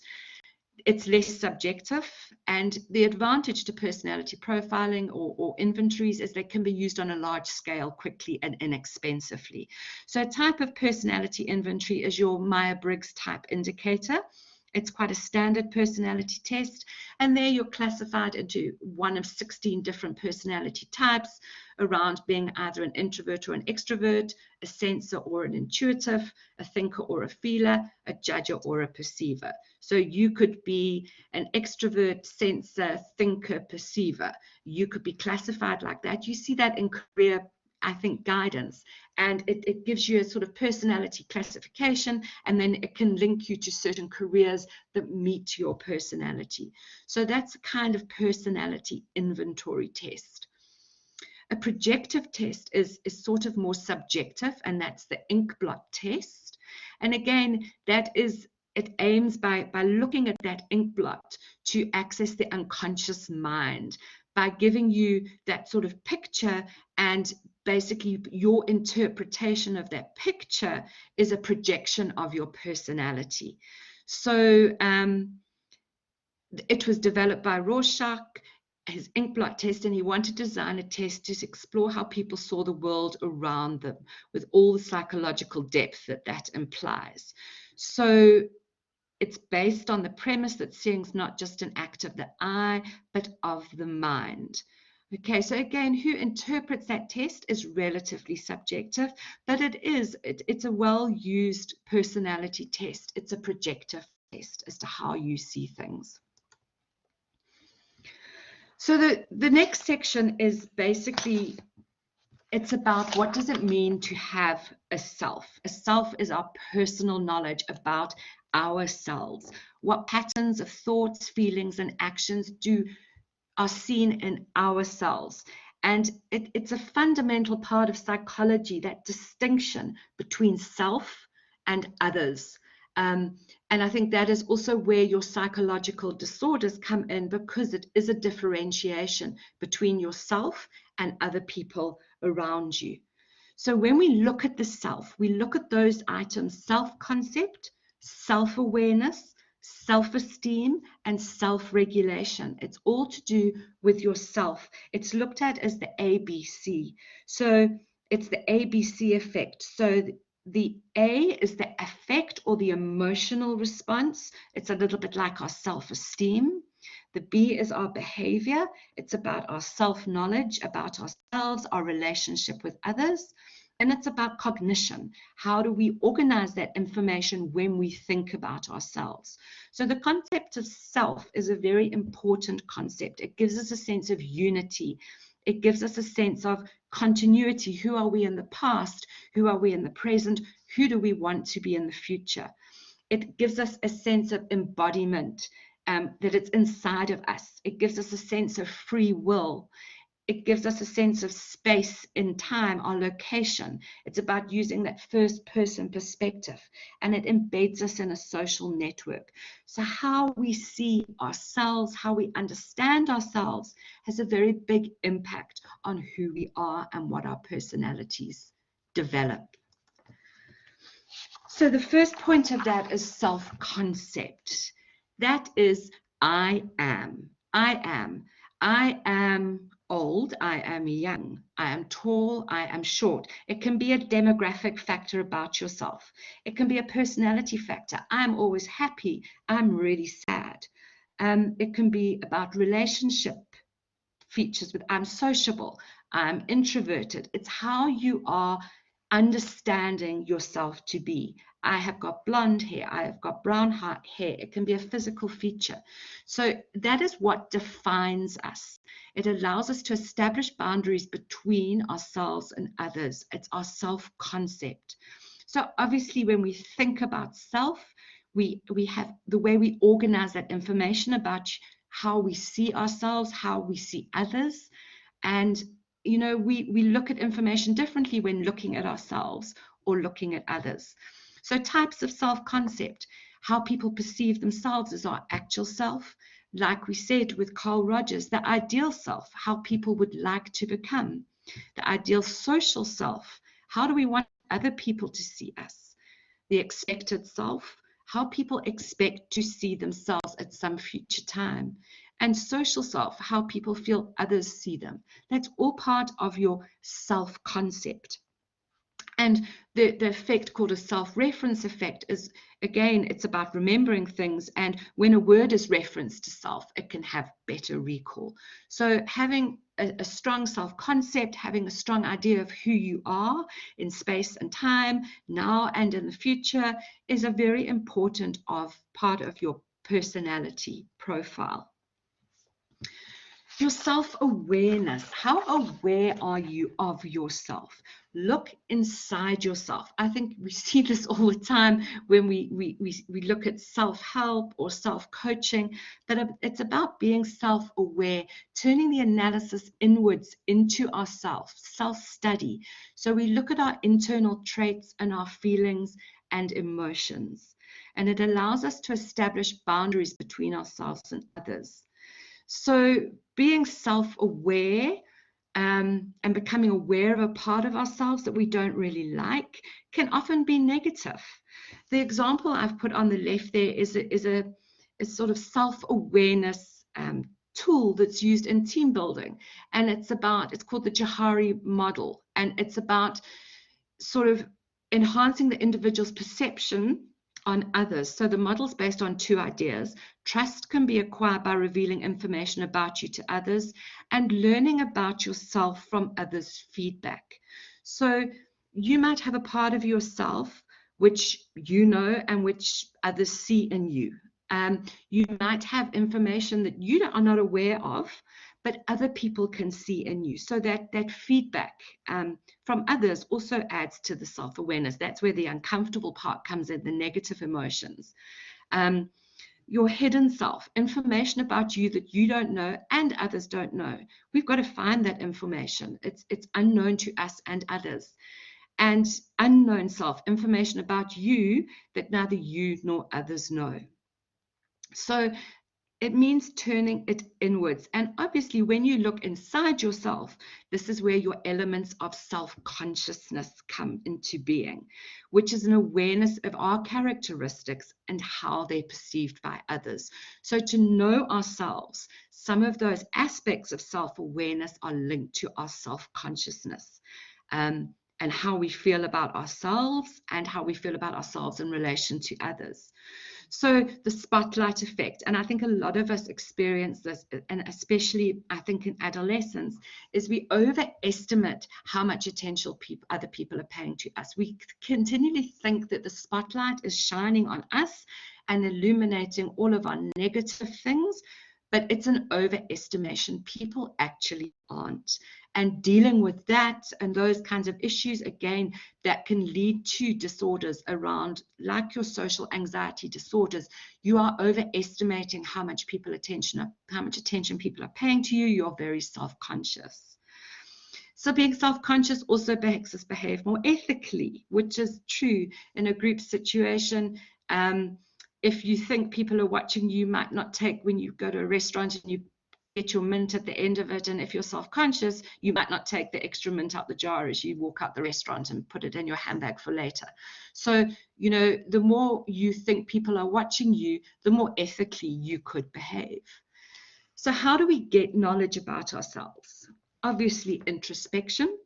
It's less subjective, and the advantage to personality profiling or inventories is they can be used on a large scale quickly and inexpensively. So a type of personality inventory is your Myers-Briggs type indicator. It's quite a standard personality test, and there you're classified into one of 16 different personality types around being either an introvert or an extrovert, a sensor or an intuitive, a thinker or a feeler, a judger or a perceiver. So you could be an extrovert, sensor, thinker, perceiver. You could be classified like that. You see that in career, I think, guidance, and it gives you a sort of personality classification, and then it can link you to certain careers that meet your personality. So that's a kind of personality inventory test. A projective test is sort of more subjective, and that's the Inkblot test. And again, it aims by looking at that inkblot to access the unconscious mind, by giving you that sort of picture, and basically your interpretation of that picture is a projection of your personality. So it was developed by Rorschach, his Inkblot test, and he wanted to design a test to explore how people saw the world around them with all the psychological depth that implies. So it's based on the premise that seeing is not just an act of the eye, but of the mind. Okay, so again, who interprets that test is relatively subjective, but it's a well-used personality test. It's a projective test as to how you see things. So the next section is basically, it's about what does it mean to have a self. A self is our personal knowledge about ourselves. What patterns of thoughts, feelings, and actions are seen in ourselves. And it's a fundamental part of psychology, that distinction between self and others. And I think that is also where your psychological disorders come in, because it is a differentiation between yourself and other people around you. So when we look at the self, we look at those items: self-concept, self-awareness, self-esteem, and self-regulation. It's all to do with yourself. It's looked at as the ABC. So it's the ABC effect. So the A is the affect or the emotional response. It's a little bit like our self-esteem. The B is our behavior. It's about our self-knowledge, about ourselves, our relationship with others. And it's about cognition. How do we organize that information when we think about ourselves? So the concept of self is a very important concept. It gives us a sense of unity. It gives us a sense of continuity. Who are we in the past? Who are we in the present? Who do we want to be in the future? It gives us a sense of embodiment, that it's inside of us. It gives us a sense of free will. It gives us a sense of space in time, our location. It's about using that first person perspective, and it embeds us in a social network. So how we see ourselves, how we understand ourselves, has a very big impact on who we are and what our personalities develop. So the first point of that is self-concept. That is, I am. I am old, I am young, I am tall, I am short. It can be a demographic factor about yourself. It can be a personality factor. I'm always happy, I'm really sad. It can be about relationship features with I'm sociable, I'm introverted. It's how you are understanding yourself to be. I have got blonde hair, I have got brown hair. It can be a physical feature. So that is what defines us. It allows us to establish boundaries between ourselves and others. It's our self-concept. So obviously when we think about self, we have the way we organize that information about how we see ourselves, how we see others. And, you know, we look at information differently when looking at ourselves or looking at others. So types of self-concept, how people perceive themselves as our actual self. Like we said with Carl Rogers, the ideal self, how people would like to become. The ideal social self, how do we want other people to see us? The expected self, how people expect to see themselves at some future time. And social self, how people feel others see them. That's all part of your self-concept. And the effect called a self-reference effect is, again, it's about remembering things. And when a word is referenced to self, it can have better recall. So having a strong self-concept, having a strong idea of who you are in space and time, now and in the future, is a very important part of your personality profile. Your self-awareness. How aware are you of yourself? Look inside yourself. I think we see this all the time when we look at self-help or self-coaching, but it's about being self-aware, turning the analysis inwards into ourselves, self-study. So we look at our internal traits and our feelings and emotions, and it allows us to establish boundaries between ourselves and others. So being self-aware and becoming aware of a part of ourselves that we don't really like can often be negative. The example I've put on the left there is a sort of self-awareness tool that's used in team building. And it's called the Johari model. And it's about sort of enhancing the individual's perception on others. So the model's based on two ideas. Trust can be acquired by revealing information about you to others, and learning about yourself from others' feedback. So you might have a part of yourself which you know and which others see in you. You might have information that you are not aware of, but other people can see in you. So that feedback from others also adds to the self-awareness. That's where the uncomfortable part comes in, the negative emotions. Your hidden self, information about you that you don't know and others don't know. We've got to find that information. It's unknown to us and others. And unknown self, information about you that neither you nor others know. So it means turning it inwards. And obviously, when you look inside yourself, this is where your elements of self-consciousness come into being, which is an awareness of our characteristics and how they're perceived by others. So to know ourselves, some of those aspects of self-awareness are linked to our self-consciousness. And how we feel about ourselves and how we feel about ourselves in relation to others. So the spotlight effect, and I think a lot of us experience this, and especially I think in adolescence, is we overestimate how much attention other people are paying to us. We continually think that the spotlight is shining on us and illuminating all of our negative things, but it's an overestimation. People actually aren't. And dealing with that and those kinds of issues, again, that can lead to disorders around, like your social anxiety disorders. You are overestimating how much attention people are paying to you. You're very self-conscious. So being self-conscious also makes us behave more ethically, which is true in a group situation. If you think people are watching, you might not take, when you go to a restaurant and you get your mint at the end of it, and if you're self-conscious, you might not take the extra mint out the jar as you walk out the restaurant and put it in your handbag for later. So, you know, the more you think people are watching you, the more ethically you could behave. So how do we get knowledge about ourselves? Obviously, introspection.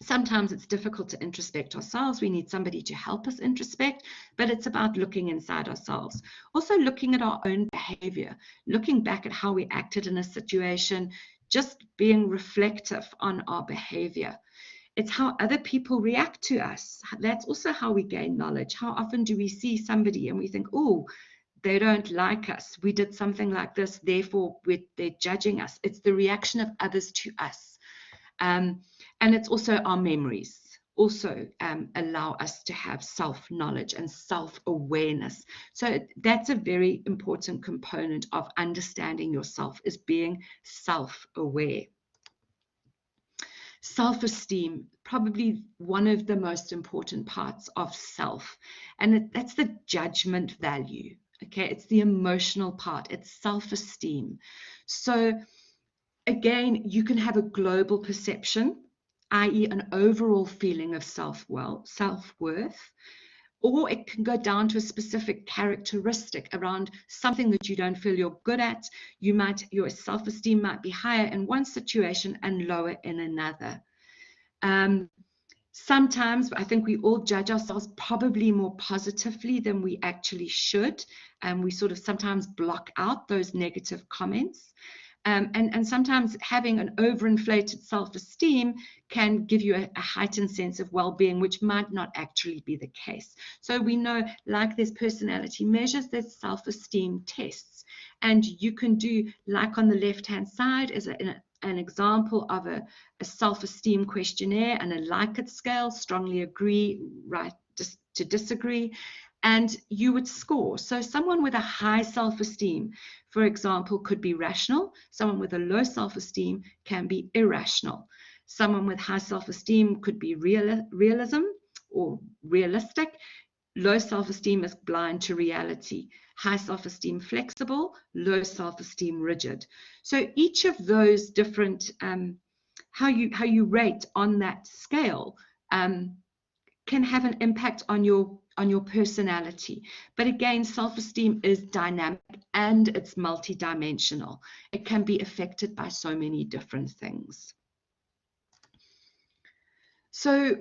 Sometimes it's difficult to introspect ourselves. We need somebody to help us introspect, but it's about looking inside ourselves. Also looking at our own behavior, looking back at how we acted in a situation, just being reflective on our behavior. It's how other people react to us. That's also how we gain knowledge. How often do we see somebody and we think, oh, they don't like us. We did something like this, therefore they're judging us. It's the reaction of others to us. And it's also our memories. also allow us to have self-knowledge and self-awareness. So that's a very important component of understanding yourself, is being self-aware. Self-esteem, probably one of the most important parts of self, and that's the judgment value. Okay, it's the emotional part, it's self-esteem. So again, you can have a global perception, i.e. an overall feeling of self-worth, or it can go down to a specific characteristic around something that you don't feel you're good at. Your self-esteem might be higher in one situation and lower in another. Sometimes I think we all judge ourselves probably more positively than we actually should, and we sort of sometimes block out those negative comments. And sometimes having an overinflated self-esteem can give you a heightened sense of well-being, which might not actually be the case. So we know, like there's personality measures, there's self-esteem tests. And you can do, like on the left-hand side, is an example of a self-esteem questionnaire and a Likert scale, strongly agree, right to disagree, and you would score. So someone with a high self-esteem, for example, could be rational. Someone with a low self-esteem can be irrational. Someone with high self-esteem could be realism or realistic. Low self-esteem is blind to reality. High self-esteem flexible, low self-esteem rigid. So each of those different, how you rate on that scale can have an impact on your personality. But again, self-esteem is dynamic and it's multidimensional. It can be affected by so many different things. So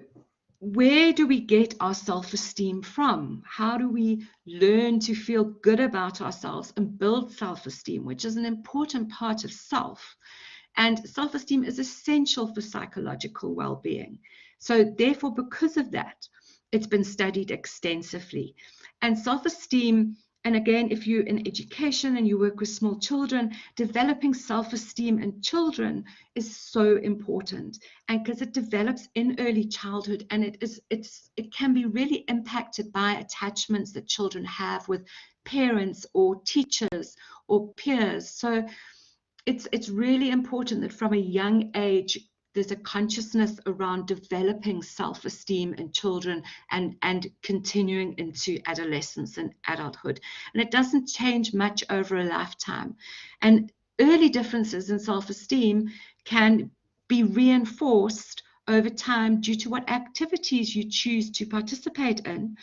where do we get our self-esteem from? How do we learn to feel good about ourselves and build self-esteem, which is an important part of self? And self-esteem is essential for psychological well-being. So therefore, because of that, it's been studied extensively. And self-esteem, and again, if you're in education and you work with small children, developing self-esteem in children is so important. And because it develops in early childhood, and it can be really impacted by attachments that children have with parents or teachers or peers. So it's really important that from a young age, there's a consciousness around developing self-esteem in children and continuing into adolescence and adulthood. And it doesn't change much over a lifetime. And early differences in self-esteem can be reinforced over time due to what activities you choose to participate in.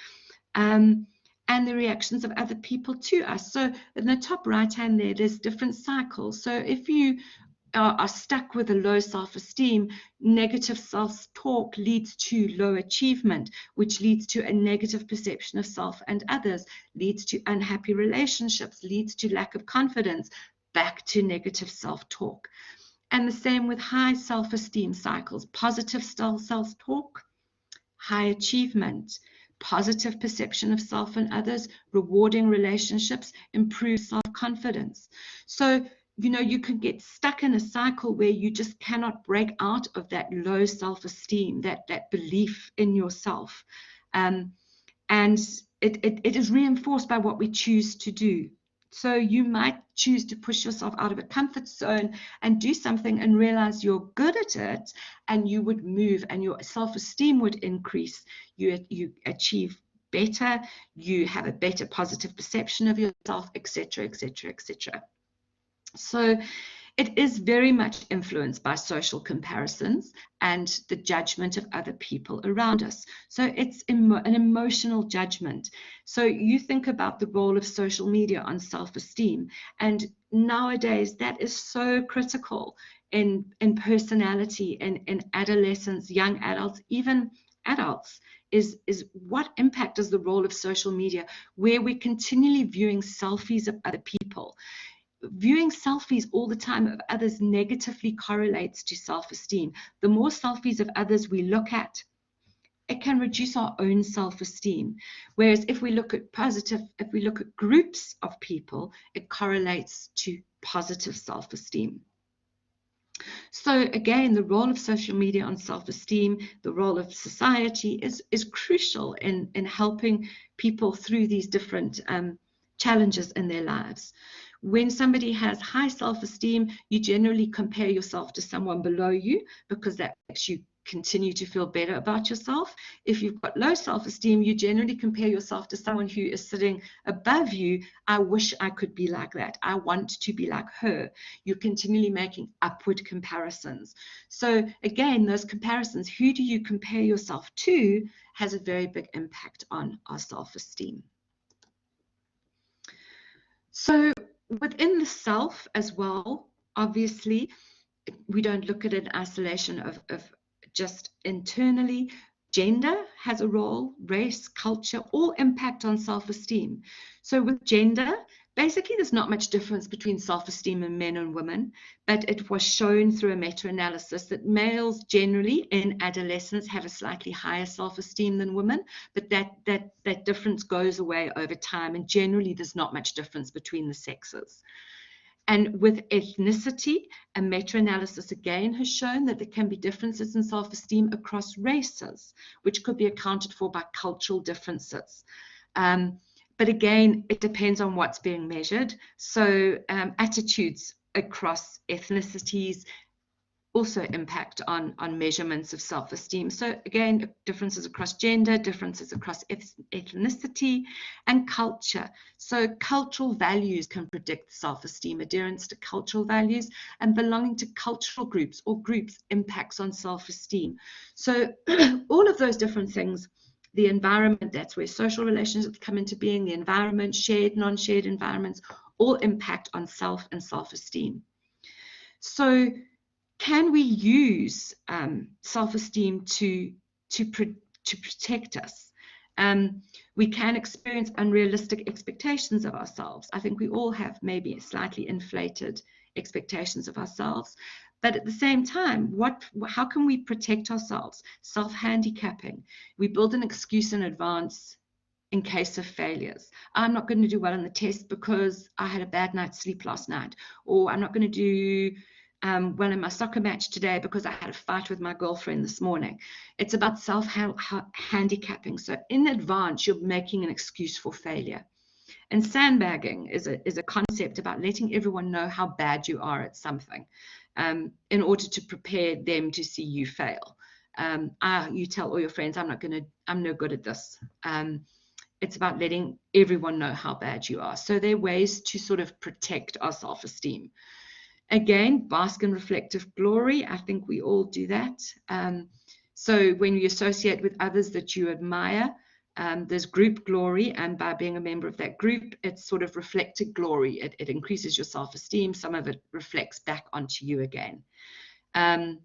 And the reactions of other people to us. So in the top right hand there's different cycles. So if you are stuck with a low self-esteem, negative self-talk leads to low achievement, which leads to a negative perception of self and others, leads to unhappy relationships, leads to lack of confidence, back to negative self-talk. And the same with high self-esteem cycles, positive self-talk, high achievement, positive perception of self and others, rewarding relationships, improve self-confidence. So, you can get stuck in a cycle where you just cannot break out of that low self-esteem, that belief in yourself. And it is reinforced by what we choose to do. So you might choose to push yourself out of a comfort zone and do something and realize you're good at it, and you would move and your self-esteem would increase. You achieve better, you have a better positive perception of yourself, etc., etc., etc. So it is very much influenced by social comparisons and the judgment of other people around us. So it's an emotional judgment. So you think about the role of social media on self-esteem, and nowadays that is so critical in personality, in adolescents, young adults, even adults, is what impact is the role of social media, where we're continually viewing selfies of other people. Viewing selfies all the time of others negatively correlates to self-esteem. The more selfies of others we look at, it can reduce our own self-esteem. Whereas if we look at groups of people, it correlates to positive self-esteem. So again, the role of social media on self-esteem, the role of society is crucial in helping people through these different challenges in their lives. When somebody has high self-esteem, you generally compare yourself to someone below you because that makes you continue to feel better about yourself. If you've got low self-esteem, you generally compare yourself to someone who is sitting above you. I wish I could be like that. I want to be like her. You're continually making upward comparisons. So again, those comparisons, who do you compare yourself to, has a very big impact on our self-esteem. So within the self as well, obviously, we don't look at it in isolation of just internally. Gender has a role, race, culture, all impact on self-esteem. So with gender, basically there's not much difference between self-esteem in men and women, but it was shown through a meta-analysis that males generally in adolescence have a slightly higher self-esteem than women, but that difference goes away over time, and generally there's not much difference between the sexes. And with ethnicity, a meta-analysis again has shown that there can be differences in self-esteem across races, which could be accounted for by cultural differences. But again, it depends on what's being measured. So attitudes across ethnicities also impact on measurements of self-esteem. So again, differences across gender, differences across ethnicity and culture. So cultural values can predict self-esteem. Adherence to cultural values and belonging to cultural groups or groups impacts on self-esteem. So all of those different things, the environment, that's where social relationships come into being, the environment, shared, non-shared environments, all impact on self and self-esteem. So can we use self-esteem to protect us? We can experience unrealistic expectations of ourselves. I think we all have maybe slightly inflated expectations of ourselves. But at the same time, how can we protect ourselves? Self-handicapping. We build an excuse in advance in case of failures. I'm not going to do well on the test because I had a bad night's sleep last night, or I'm not going to do well in my soccer match today because I had a fight with my girlfriend this morning. It's about self-handicapping. So in advance, you're making an excuse for failure. And sandbagging is a concept about letting everyone know how bad you are at something in order to prepare them to see you fail. You tell all your friends, I'm no good at this. It's about letting everyone know how bad you are. So there are ways to sort of protect our self-esteem. Again, bask in reflective glory. I think we all do that. So when you associate with others that you admire, there's group glory, and by being a member of that group, it's sort of reflected glory. It increases your self-esteem. Some of it reflects back onto you again. And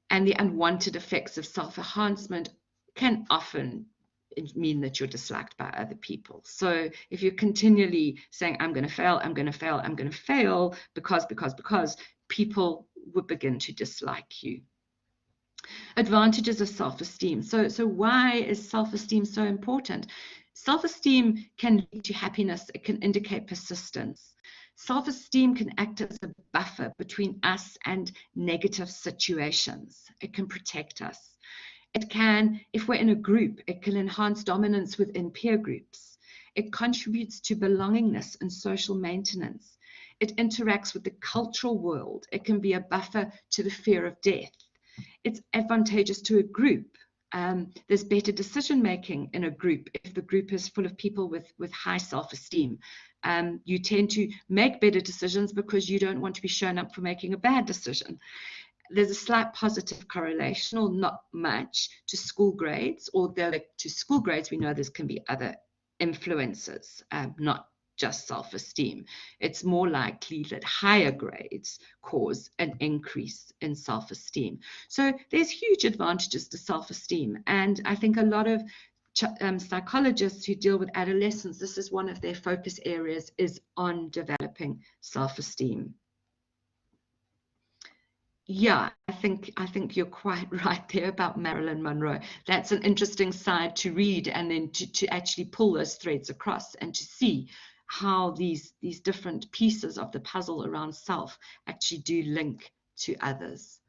the unwanted effects of self-enhancement can often mean that you're disliked by other people. So if you're continually saying, I'm going to fail, I'm going to fail, I'm going to fail, because people would begin to dislike you. Advantages of self-esteem. So why is self-esteem so important? Self-esteem can lead to happiness. It can indicate persistence. Self-esteem can act as a buffer between us and negative situations. It can protect us. It can, if we're in a group, it can enhance dominance within peer groups. It contributes to belongingness and social maintenance. It interacts with the cultural world. It can be a buffer to the fear of death. It's advantageous to a group. There's better decision making in a group if the group is full of people with high self-esteem. You tend to make better decisions because you don't want to be shown up for making a bad decision. There's a slight positive correlation, or not much, to school grades, although to school grades we know there can be other influences, not just self-esteem. It's more likely that higher grades cause an increase in self-esteem. So there's huge advantages to self-esteem, and I think a lot of psychologists who deal with adolescents, this is one of their focus areas, is on developing self-esteem. Yeah, I think you're quite right there about Marilyn Monroe. That's an interesting side to read, and then to actually pull those threads across and to see how these different pieces of the puzzle around self actually do link to others.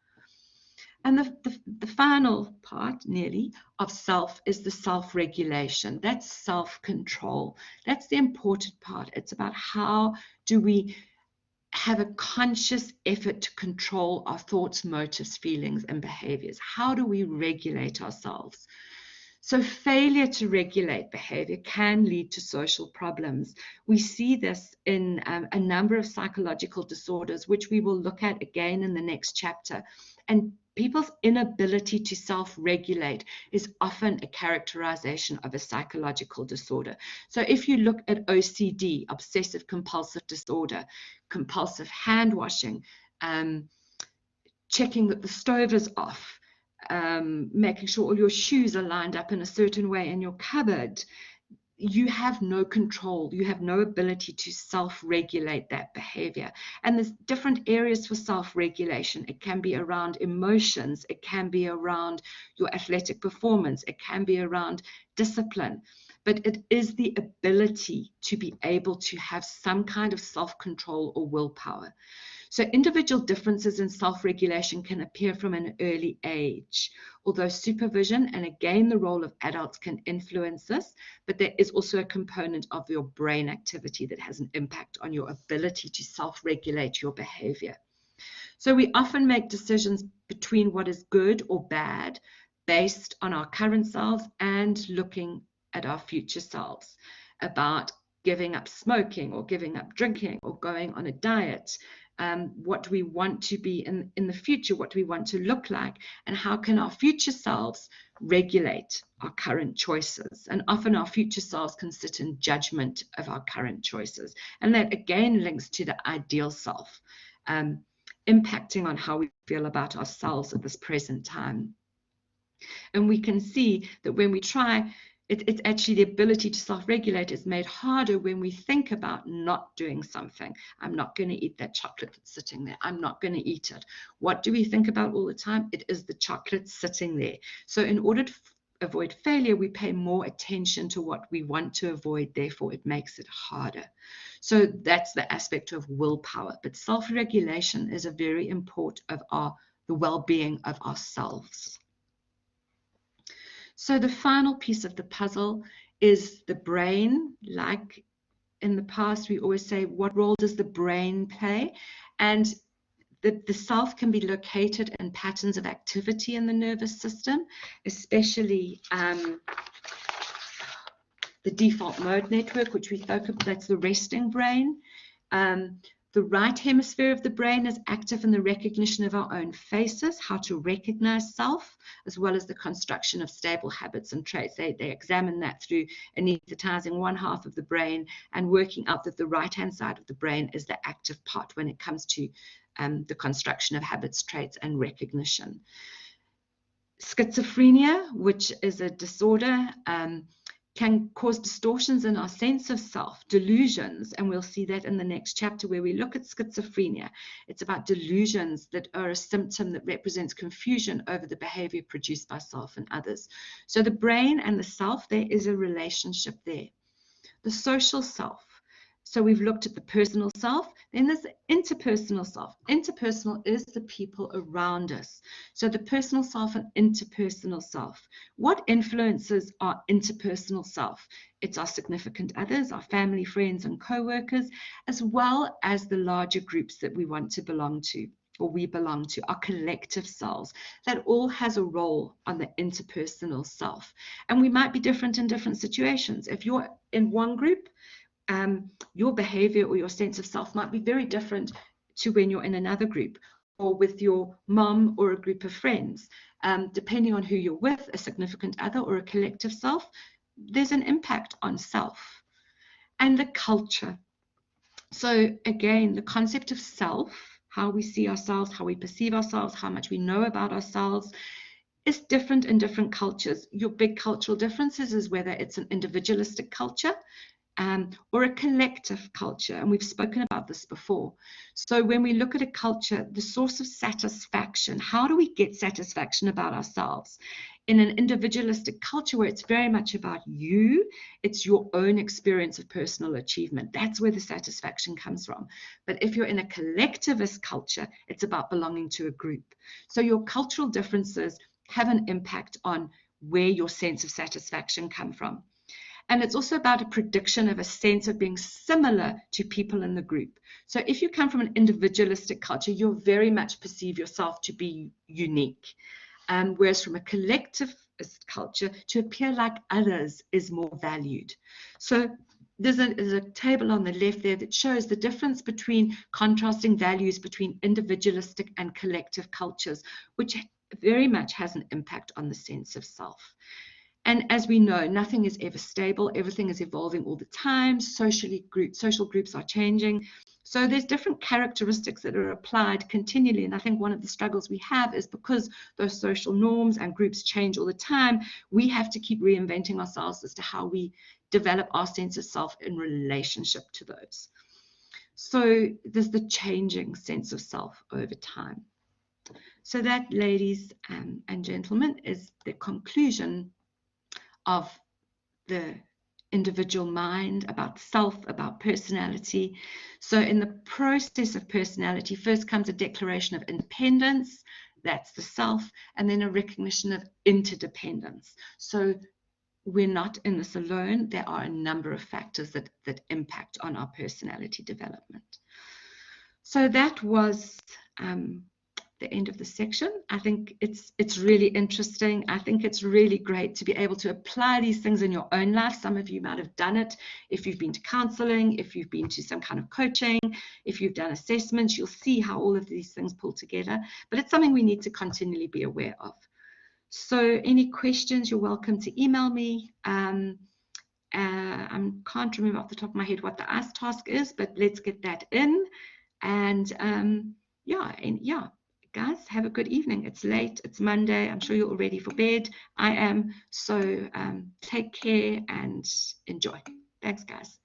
And the final part, nearly, of self is the self-regulation. That's self-control. That's the important part. It's about how do we have a conscious effort to control our thoughts, motives, feelings, and behaviors. How do we regulate ourselves? So failure to regulate behavior can lead to social problems. We see this in a number of psychological disorders, which we will look at again in the next chapter. And people's inability to self-regulate is often a characterization of a psychological disorder. So if you look at OCD, obsessive compulsive disorder, compulsive hand washing, checking that the stove is off, making sure all your shoes are lined up in a certain way in your cupboard, you have no control. You have no ability to self-regulate that behavior. And there's different areas for self-regulation. It can be around emotions. It can be around your athletic performance. It can be around discipline. But it is the ability to be able to have some kind of self-control or willpower. So individual differences in self-regulation can appear from an early age, although supervision and again the role of adults can influence this, but there is also a component of your brain activity that has an impact on your ability to self-regulate your behavior. So we often make decisions between what is good or bad based on our current selves and looking at our future selves, about giving up smoking or giving up drinking or going on a diet. What do we want to be in the future? What do we want to look like? And how can our future selves regulate our current choices? And often our future selves can sit in judgment of our current choices. And that again links to the ideal self, impacting on how we feel about ourselves at this present time. And we can see that when we try, it's actually the ability to self-regulate is made harder when we think about not doing something. I'm not going to eat that chocolate that's sitting there. I'm not going to eat it. What do we think about all the time? It is the chocolate sitting there. So in order to avoid failure, we pay more attention to what we want to avoid. Therefore, it makes it harder. So that's the aspect of willpower. But self-regulation is a very important of the well-being of ourselves. So the final piece of the puzzle is the brain. Like in the past, we always say, what role does the brain play? And the self can be located in patterns of activity in the nervous system, especially the default mode network, which we focus on, that's the resting brain. The right hemisphere of the brain is active in the recognition of our own faces, how to recognize self, as well as the construction of stable habits and traits. They examine that through anesthetizing one half of the brain and working out that the right-hand side of the brain is the active part when it comes to the construction of habits, traits, and recognition. Schizophrenia, which is a disorder, can cause distortions in our sense of self, delusions, and we'll see that in the next chapter where we look at schizophrenia. It's about delusions that are a symptom that represents confusion over the behavior produced by self and others. So the brain and the self, there is a relationship there. The social self. So we've looked at the personal self, then there's the interpersonal self. Interpersonal is the people around us. So the personal self and interpersonal self. What influences our interpersonal self? It's our significant others, our family, friends, and co-workers, as well as the larger groups that we want to belong to, or we belong to, our collective selves. That all has a role on the interpersonal self. And we might be different in different situations. If you're in one group, your behavior or your sense of self might be very different to when you're in another group, or with your mom or a group of friends. Depending on who you're with, a significant other or a collective self, there's an impact on self. And the culture. So again, the concept of self, how we see ourselves, how we perceive ourselves, how much we know about ourselves, is different in different cultures. Your big cultural differences is whether it's an individualistic culture, or a collective culture. And we've spoken about this before. So when we look at a culture, the source of satisfaction, how do we get satisfaction about ourselves? In an individualistic culture where it's very much about you, it's your own experience of personal achievement. That's where the satisfaction comes from. But if you're in a collectivist culture, it's about belonging to a group. So your cultural differences have an impact on where your sense of satisfaction comes from. And it's also about a prediction of a sense of being similar to people in the group. So if you come from an individualistic culture, you'll very much perceive yourself to be unique. Whereas from a collectivist culture, to appear like others is more valued. So there's a table on the left there that shows the difference between contrasting values between individualistic and collective cultures, which very much has an impact on the sense of self. And as we know, nothing is ever stable. Everything is evolving all the time. Social groups are changing. So there's different characteristics that are applied continually. And I think one of the struggles we have is because those social norms and groups change all the time, we have to keep reinventing ourselves as to how we develop our sense of self in relationship to those. So there's the changing sense of self over time. So that, ladies and gentlemen, is the conclusion of the individual mind, about self, about personality. So in the process of personality, first comes a declaration of independence, that's the self, and then a recognition of interdependence. So we're not in this alone. There are a number of factors that impact on our personality development. So that was the end of the section. I think it's really interesting. I think it's really great to be able to apply these things in your own life. Some of you might have done it if you've been to counseling, if you've been to some kind of coaching, if you've done assessments, you'll see how all of these things pull together. But it's something we need to continually be aware of. So any questions, you're welcome to email me. I can't remember off the top of my head what the ask task is, but let's get that in. And yeah, guys, have a good evening. It's late, it's Monday. I'm sure you're all ready for bed. I am. So take care and enjoy. Thanks, guys.